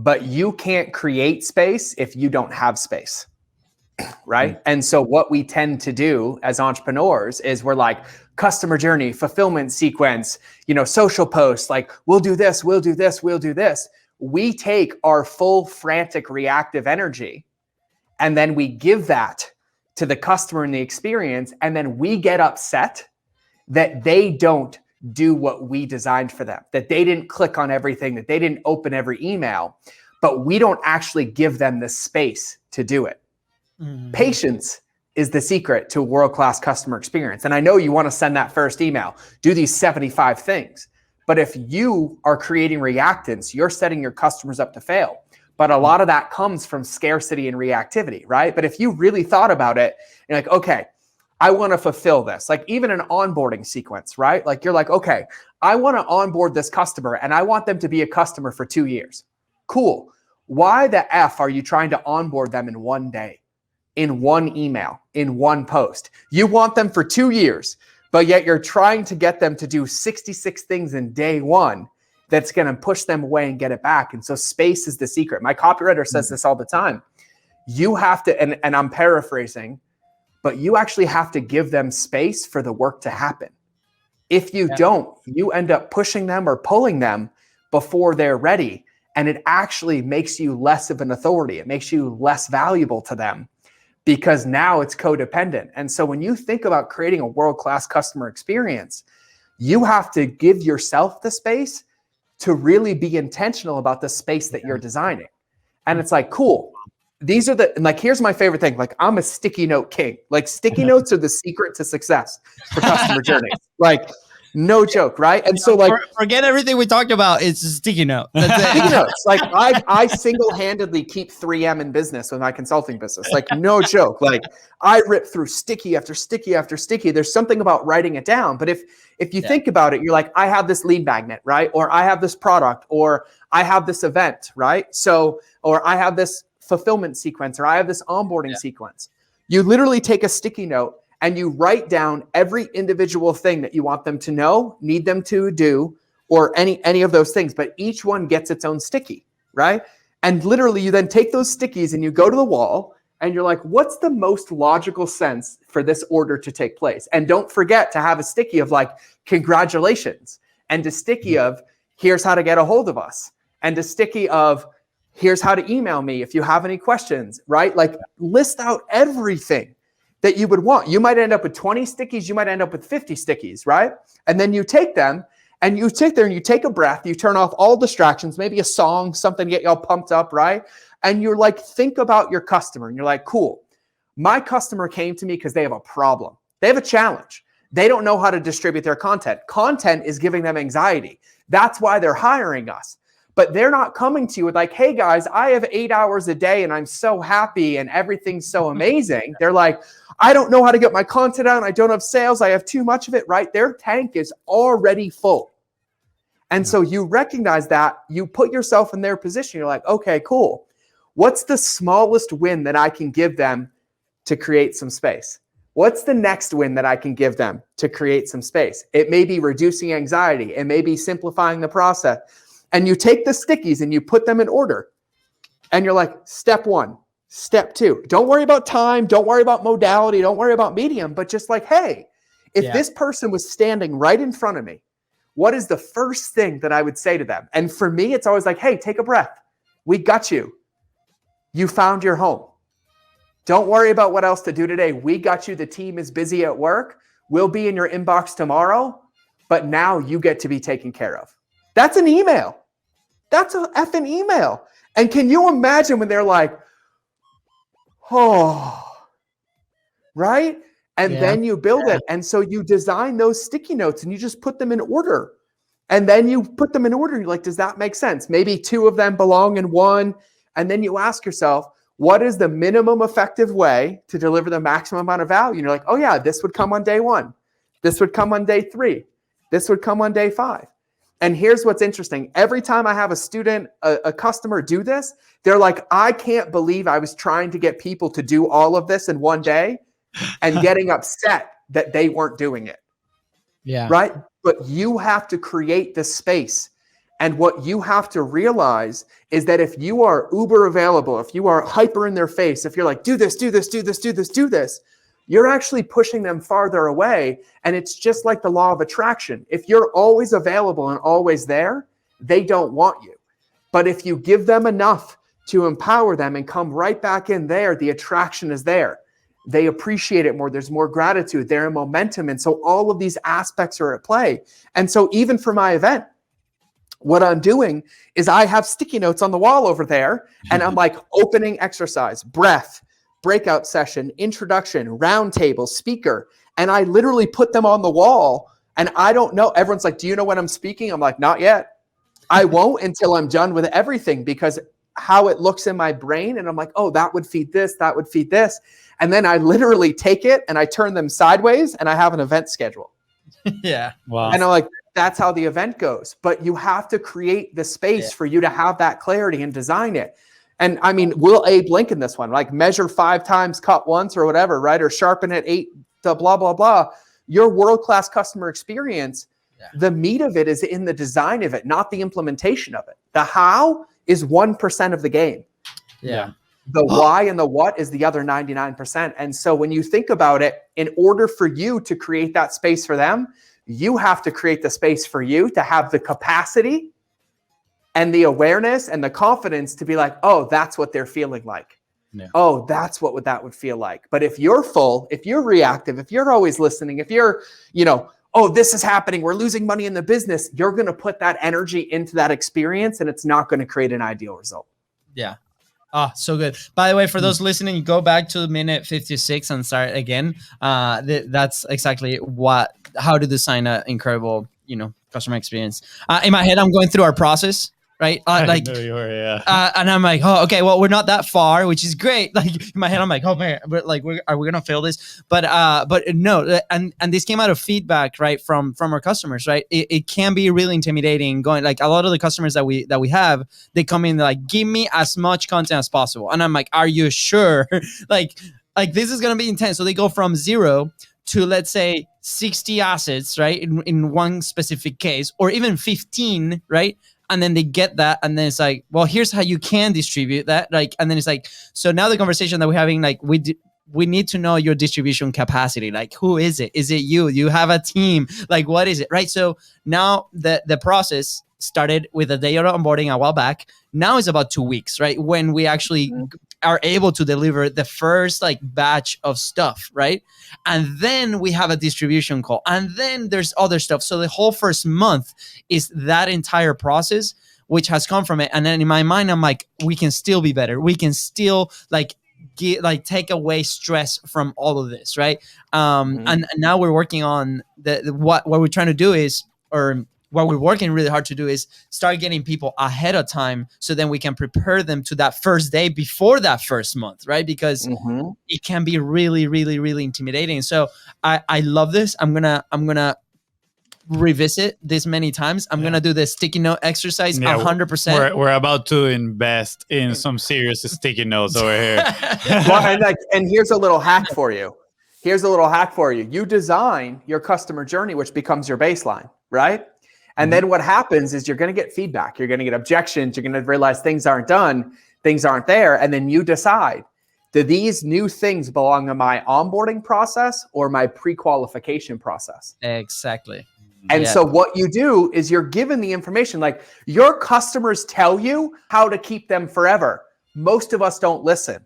Speaker 4: But you can't create space if you don't have space, right? And so what we tend to do as entrepreneurs is we're like, customer journey, fulfillment sequence, social posts, like we'll do this, we'll do this, we'll do this. We take our full frantic reactive energy and then we give that to the customer in the experience. And then we get upset that they don't do what we designed for them, that they didn't click on everything, that they didn't open every email, but we don't actually give them the space to do it. Patience is the secret to a world-class customer experience. And I know you want to send that first email, do these 75 things. But if you are creating reactants, you're setting your customers up to fail. But a lot of that comes from scarcity and reactivity, right? But if you really thought about it, you're like, okay, I want to fulfill this. Like even an onboarding sequence, right? Like you're like, okay, I want to onboard this customer and I want them to be a customer for 2 years. Cool. Why the F are you trying to onboard them in 1 day, in one email, in one post? You want them for 2 years, but yet you're trying to get them to do 66 things in day one that's going to push them away and get it back. And so space is the secret. My copywriter says this all the time. You have to, and I'm paraphrasing, but you actually have to give them space for the work to happen. If you don't, you end up pushing them or pulling them before they're ready. And it actually makes you less of an authority. It makes you less valuable to them because now it's codependent. And so when you think about creating a world-class customer experience, you have to give yourself the space to really be intentional about the space that you're designing. And it's like, cool. These are and like, here's my favorite thing. Like, I'm a sticky note king. Like, sticky notes are the secret to success for customer journeys. Like, no joke, right? And so, like,
Speaker 2: forget everything we talked about. It's a sticky note. That's it.
Speaker 4: Sticky notes. Like, I single-handedly keep 3M in business with my consulting business. Like, no joke. Like, I rip through sticky after sticky after sticky. There's something about writing it down. But if you think about it, you're like, I have this lead magnet, right? Or I have this product, or I have this event, right? So, or I have this fulfillment sequence, or I have this onboarding sequence. You literally take a sticky note and you write down every individual thing that you want them to know, need them to do, or any of those things. But each one gets its own sticky, right? And literally you then take those stickies and you go to the wall and you're like, what's the most logical sense for this order to take place? And don't forget to have a sticky of like, congratulations, and a sticky of, here's how to get a hold of us, and a sticky of, here's how to email me if you have any questions, right? Like, list out everything that you would want. You might end up with 20 stickies. You might end up with 50 stickies, right? And then you take them and you sit there and you take a breath. You turn off all distractions, maybe a song, something to get y'all pumped up, right? And you're like, think about your customer. And you're like, cool. My customer came to me because they have a problem. They have a challenge. They don't know how to distribute their content. Content is giving them anxiety. That's why they're hiring us. But they're not coming to you with like, hey guys, I have 8 hours a day and I'm so happy and everything's so amazing. They're like, I don't know how to get my content out. I don't have sales. I have too much of it, right? Their tank is already full. And so you recognize that, you put yourself in their position. You're like, okay, cool. What's the smallest win that I can give them to create some space? What's the next win that I can give them to create some space? It may be reducing anxiety. It may be simplifying the process. And you take the stickies and you put them in order. And you're like, step 1, step 2. Don't worry about time. Don't worry about modality. Don't worry about medium. But just like, hey, if this person was standing right in front of me, what is the first thing that I would say to them? And for me, it's always like, hey, take a breath. We got you. You found your home. Don't worry about what else to do today. We got you. The team is busy at work. We'll be in your inbox tomorrow. But now you get to be taken care of. That's an email. That's an effing email. And can you imagine when they're like, oh, right? And then you build it. And so you design those sticky notes and you just put them in order. And then you put them in order. You're like, does that make sense? Maybe 2 of them belong in one. And then you ask yourself, what is the minimum effective way to deliver the maximum amount of value? And you're like, oh yeah, this would come on day 1. This would come on day 3. This would come on day 5. And here's what's interesting. Every time I have a student, a customer do this, they're like, I can't believe I was trying to get people to do all of this in one day and getting upset that they weren't doing it.
Speaker 2: Yeah.
Speaker 4: Right? But you have to create the space. And what you have to realize is that if you are uber available, if you are hyper in their face, if you're like, do this, do this, do this, do this, do this, you're actually pushing them farther away. And it's just like the law of attraction. If you're always available and always there, they don't want you. But if you give them enough to empower them and come right back in there, the attraction is there. They appreciate it more. There's more gratitude. They're in momentum. And so all of these aspects are at play. And so even for my event, what I'm doing is I have sticky notes on the wall over there. And I'm like, opening exercise, breath, breakout session, introduction, round table, speaker. And I literally put them on the wall. And I don't know. Everyone's like, do you know when I'm speaking? I'm like, not yet. I won't until I'm done with everything, because how it looks in my brain. And I'm like, oh, that would feed this. That would feed this. And then I literally take it and I turn them sideways and I have an event schedule.
Speaker 2: Yeah.
Speaker 3: Wow.
Speaker 4: And I'm like, that's how the event goes. But you have to create the space for you to have that clarity and design it. And I mean, we'll Abe Lincoln this one, like measure 5 times, cut once, or whatever, right? Or sharpen it 8 to blah, blah, blah. Your world-class customer experience, the meat of it is in the design of it, not the implementation of it. The how is 1% of the game.
Speaker 2: Yeah.
Speaker 4: The why and the what is the other 99%. And so when you think about it, in order for you to create that space for them, you have to create the space for you to have the capacity and the awareness and the confidence to be like, oh, that's what they're feeling like.
Speaker 3: Yeah.
Speaker 4: Oh, that's what that would feel like. But if you're full, if you're reactive, if you're always listening, if you're, oh, this is happening, we're losing money in the business, you're going to put that energy into that experience and it's not going to create an ideal result.
Speaker 2: Yeah. Ah, so good. By the way, for those listening, go back to minute 56 and start again. That's exactly how to design an incredible, customer experience. In my head, I'm going through our process, right?
Speaker 3: I know you are, yeah.
Speaker 2: And I'm like, oh, okay, well, we're not that far, which is great. Like in my head, I'm like, oh man, are we gonna fail this? But no, and this came out of feedback, right, from our customers, right? It can be really intimidating. Going like a lot of the customers that we have, they come in like, give me as much content as possible, and I'm like, are you sure? like this is gonna be intense. So they go from 0 to, let's say, 60 assets, right, in one specific case, or even 15, right? And then they get that, and then it's like, well, here's how you can distribute that, like, and then it's like, so now the conversation that we're having, like, we need to know your distribution capacity. Like, who is it? Is it you? You have a team? Like, what is it, right? So now the process started with a day of onboarding a while back. Now it's about 2 weeks, right? When we actually are able to deliver the first like batch of stuff, right? And then we have a distribution call, and then there's other stuff. So the whole first month is that entire process, which has come from it. And then in my mind, I'm like, we can still be better. We can still take away stress from all of this, right? And now we're working on what we're trying to do is, or what we're working really hard to do is start getting people ahead of time, so then we can prepare them to that first day before that first month, right? Because it can be really, really, really intimidating. So I love this. I'm gonna revisit this many times. I'm gonna do the sticky note exercise 100%.
Speaker 3: We're about to invest in some serious sticky notes over here.
Speaker 4: Well, and here's a little hack for you. You design your customer journey, which becomes your baseline, right? And then what happens is you're going to get feedback. You're going to get objections. You're going to realize things aren't done. Things aren't there. And then you decide, do these new things belong to my onboarding process or my pre-qualification process?
Speaker 2: Exactly.
Speaker 4: And so what you do is you're given the information. Like, your customers tell you how to keep them forever. Most of us don't listen.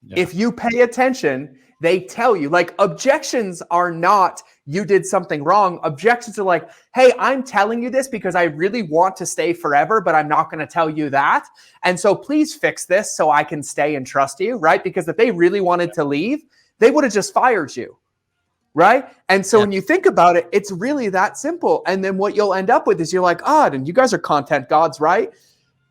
Speaker 4: Yeah. If you pay attention, they tell you. Like, objections are not, you did something wrong. Objections are like, hey, I'm telling you this because I really want to stay forever, but I'm not going to tell you that. And so please fix this so I can stay and trust you, right? Because if they really wanted to leave, they would have just fired you, right? And so when you think about it, it's really that simple. And then what you'll end up with is you're like, and you guys are content gods, right?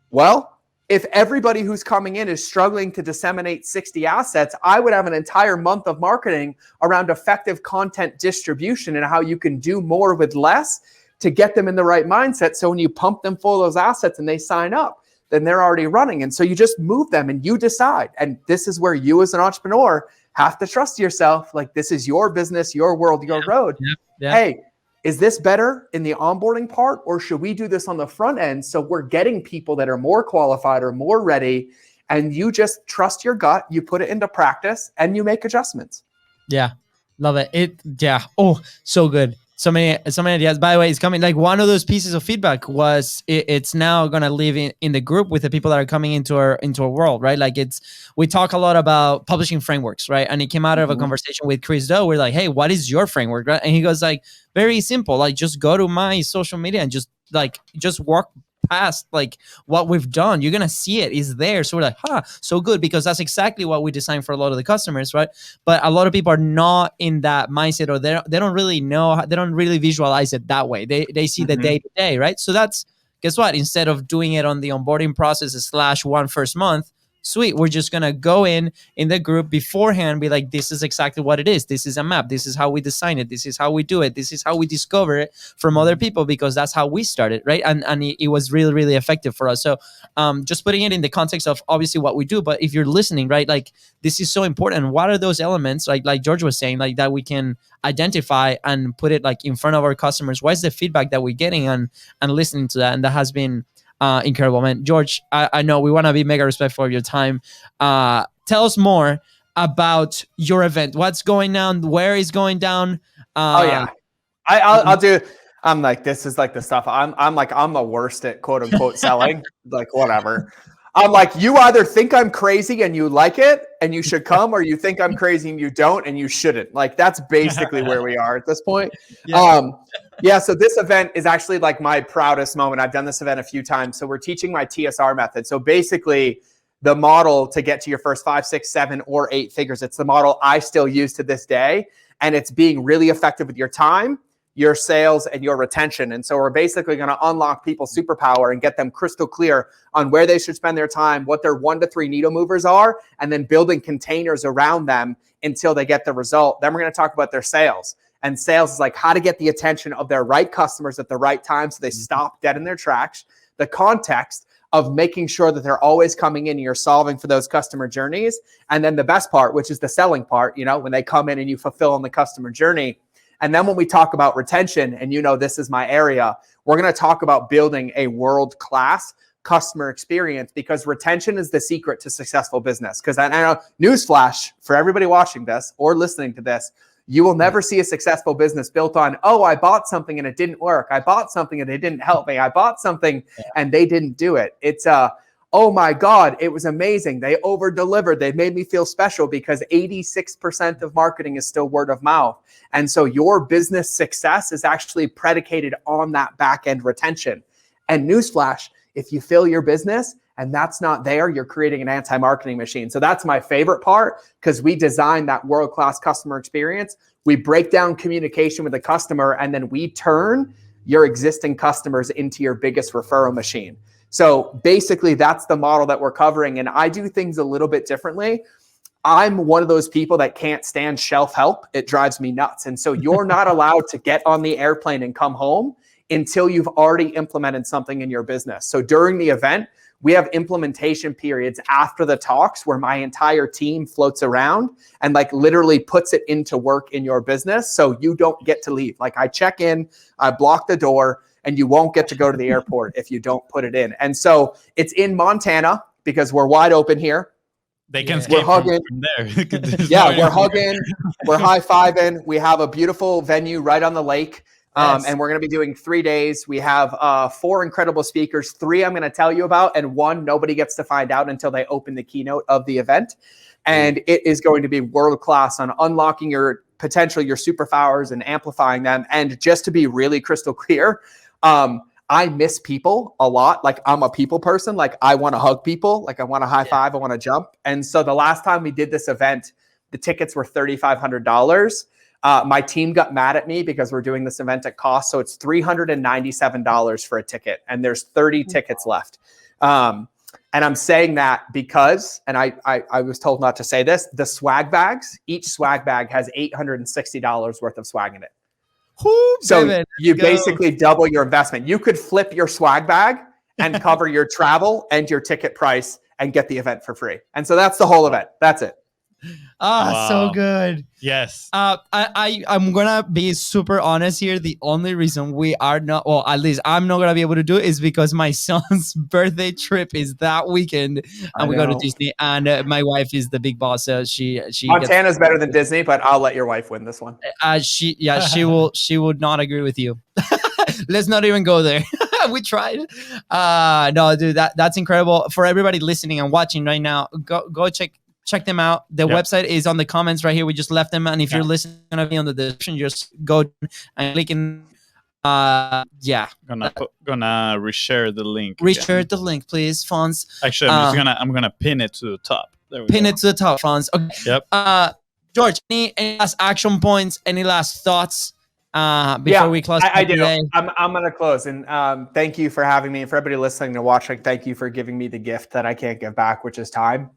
Speaker 4: Well, if everybody who's coming in is struggling to disseminate 60 assets, I would have an entire month of marketing around effective content distribution and how you can do more with less to get them in the right mindset. So when you pump them full of those assets and they sign up, then they're already running. And so you just move them and you decide. And this is where you as an entrepreneur have to trust yourself. Like, this is your business, your world, your road. Hey, is this better in the onboarding part, or should we do this on the front end so we're getting people that are more qualified or more ready? And you just trust your gut, you put it into practice, and you make adjustments.
Speaker 2: Yeah, love it. Oh, so good. So many ideas. By the way, it's coming. Like, one of those pieces of feedback was it's now gonna live in the group with the people that are coming into our world, right? Like, we talk a lot about publishing frameworks, right? And it came out of a conversation with Chris Doe. We're like, hey, what is your framework, right? And he goes like, very simple. Like, just go to my social media and just walk past like what we've done. You're gonna see it is there. So we're like, so good, because that's exactly what we designed for a lot of the customers, right? But a lot of people are not in that mindset, or they don't really know, they don't really visualize it that way. They see the day to day, right? So that's, guess what? Instead of doing it on the onboarding process / one first month, sweet, we're just gonna go in the group beforehand, be like, this is exactly what it is. This is a map. This is how we design it. This is how we do it. This is how we discover it from other people, because that's how we started, right? And it was really, really effective for us. So just putting it in the context of obviously what we do, but if you're listening, right, like, this is so important. What are those elements, like George was saying, like, that we can identify and put it like in front of our customers? What is the feedback that we're getting and listening to that? And that has been incredible, man. George, I know we want to be mega respectful of your time. Tell us more about your event. What's going down? Where is going down?
Speaker 4: I'll do. I'm like, this is like the stuff. I'm the worst at quote unquote selling. Like, whatever. I'm like, you either think I'm crazy and you like it and you should come, or you think I'm crazy and you don't and you shouldn't. Like, that's basically where we are at this point. So this event is actually like my proudest moment. I've done this event a few times. So we're teaching my TSR method. So basically, the model to get to your first 5, 6, 7, or 8 figures. It's the model I still use to this day. And it's being really effective with your time, your sales, and your retention. And so we're basically going to unlock people's superpower and get them crystal clear on where they should spend their time, what their 1 to 3 needle movers are, and then building containers around them until they get the result. Then we're going to talk about their sales. And sales is like how to get the attention of their right customers at the right time so they stop dead in their tracks. The context of making sure that they're always coming in and you're solving for those customer journeys. And then the best part, which is the selling part, you know, when they come in and you fulfill on the customer journey. And then when we talk about retention, and you know, this is my area, we're going to talk about building a world-class customer experience, because retention is the secret to successful business. Because I know, newsflash for everybody watching this or listening to this, you will never see a successful business built on, oh, I bought something and it didn't work. I bought something and it didn't help me. I bought something and they didn't do it. It's oh my God, it was amazing. They over-delivered. They made me feel special, because 86% of marketing is still word of mouth. And so your business success is actually predicated on that back-end retention. And newsflash, if you fill your business and that's not there, you're creating an anti-marketing machine. So that's my favorite part, because we design that world-class customer experience. We break down communication with the customer, and then we turn your existing customers into your biggest referral machine. So basically that's the model that we're covering. And I do things a little bit differently. I'm one of those people that can't stand shelf help. It drives me nuts. And so you're not allowed to get on the airplane and come home until you've already implemented something in your business. So during the event, we have implementation periods after the talks where my entire team floats around and like literally puts it into work in your business. So you don't get to leave. Like I check in, I block the door, and you won't get to go to the airport if you don't put it in. And so it's in Montana because we're wide open here.
Speaker 3: They can
Speaker 4: We're hugging
Speaker 3: from there.
Speaker 4: Yeah, we're hugging, we're high-fiving. We have a beautiful venue right on the lake. And we're going to be doing 3 days. We have 4 incredible speakers. 3 I'm going to tell you about, and 1 nobody gets to find out until they open the keynote of the event. And it is going to be world-class on unlocking your potential, your superpowers, and amplifying them. And just to be really crystal clear, I miss people a lot. Like I'm a people person. Like I want to hug people. Like I want to high five. I want to jump. And so the last time we did this event, the tickets were $3,500. My team got mad at me because we're doing this event at cost. So it's $397 for a ticket, and there's 30 tickets left. And I'm saying that because, and I was told not to say this, the swag bags, each swag bag has $860 worth of swag in it. So you basically double your investment. You could flip your swag bag and cover your travel and your ticket price and get the event for free. And so that's the whole event. That's it.
Speaker 2: Wow. So good.
Speaker 3: Yes.
Speaker 2: I'm gonna be super honest here. The only reason we are not, well, at least I'm not gonna be able to do it, is because my son's birthday trip is that weekend, and we go to Disney. And my wife is the big boss, so she
Speaker 4: Montana's better than Disney, but I'll let your wife win this one.
Speaker 2: She would not agree with you. Let's not even go there. We tried. No, dude, that's incredible. For everybody listening and watching right now, go check them out. The website is on the comments right here. We just left them. And if you're listening, gonna be on the description, just go and click in. Gonna
Speaker 3: reshare the link.
Speaker 2: Reshare the link, please, Fonz.
Speaker 3: Actually, I'm gonna pin it to the top. There we go.
Speaker 2: Pin it to the top, Fonz. Okay.
Speaker 3: Yep.
Speaker 2: George, any last action points? Any last thoughts? Before we close,
Speaker 4: I do. I'm gonna close, and thank you for having me. For everybody listening to watching, thank you for giving me the gift that I can't give back, which is time.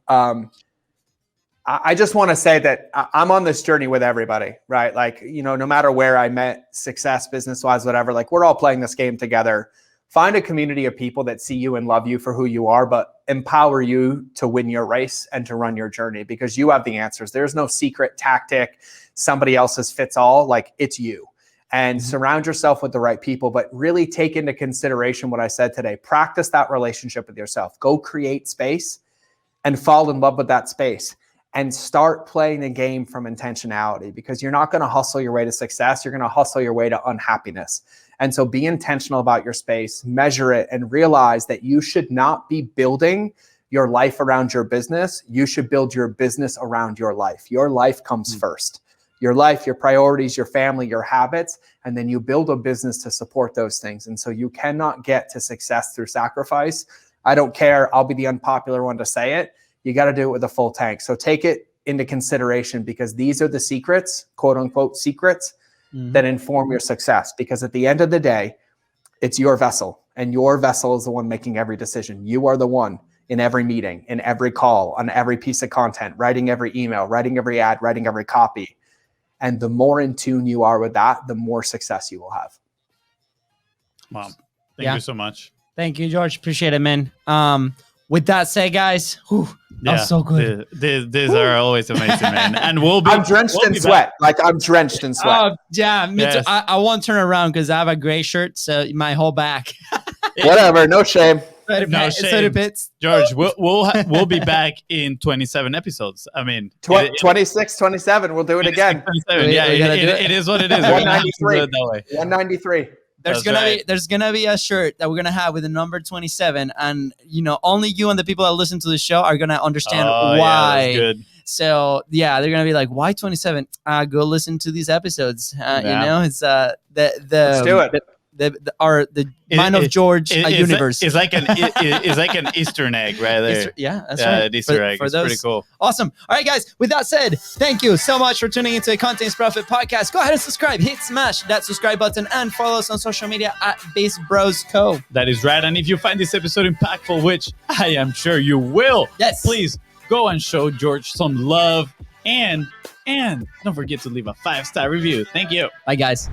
Speaker 4: I just want to say that I'm on this journey with everybody, right? Like, you know, no matter where I met, success, business-wise, whatever, like we're all playing this game together. Find a community of people that see you and love you for who you are, but empower you to win your race and to run your journey, because you have the answers. There's no secret tactic, somebody else's fits all, like it's you. And surround yourself with the right people, but really take into consideration what I said today. Practice that relationship with yourself. Go create space and fall in love with that space. And start playing the game from intentionality, because you're not going to hustle your way to success. You're going to hustle your way to unhappiness. And so be intentional about your space, measure it, and realize that you should not be building your life around your business. You should build your business around your life. Your life comes first. Your life, your priorities, your family, your habits, and then you build a business to support those things. And so you cannot get to success through sacrifice. I don't care. I'll be the unpopular one to say it. you got to do it with a full tank. So take it into consideration, because these are the secrets, quote unquote secrets, that inform your success. Because at the end of the day, it's your vessel, and your vessel is the one making every decision. You are the one in every meeting, in every call, on every piece of content, writing every email, writing every ad, writing every copy. And the more in tune you are with that, the more success you will have.
Speaker 3: Wow. Thank you so much.
Speaker 2: Thank you, George. Appreciate it, man. With that said, guys, that was so good.
Speaker 3: These are always amazing, man. And
Speaker 4: I'm drenched in sweat. Like, I'm drenched in sweat.
Speaker 2: Oh, yeah, me too. I won't turn around because I have a gray shirt, so my whole back.
Speaker 4: Whatever, no shame.
Speaker 3: No shame. George, we'll be back in 27 episodes. I mean,
Speaker 4: 26, 27. We'll do it again.
Speaker 3: Yeah, it is what it is.
Speaker 4: 193. 193.
Speaker 2: There's gonna be a shirt that we're gonna have with the number 27, and only you and the people that listen to the show are gonna understand why.
Speaker 3: Yeah, that's good.
Speaker 2: So they're gonna be like, why 27? Go listen to these episodes. It's
Speaker 4: Let's do it.
Speaker 2: The mind of George universe.
Speaker 3: It's like an Easter egg right there.
Speaker 2: That's right.
Speaker 3: Easter egg. It's pretty cool.
Speaker 2: Awesome. All right, guys. With that said, thank you so much for tuning into the Content is Profit podcast. Go ahead and subscribe. Smash that subscribe button and follow us on social media at BIZBROS Co.
Speaker 3: That is right. And if you find this episode impactful, which I am sure you will, please go and show George some love, and don't forget to leave a 5-star review. Thank you.
Speaker 2: Bye, guys.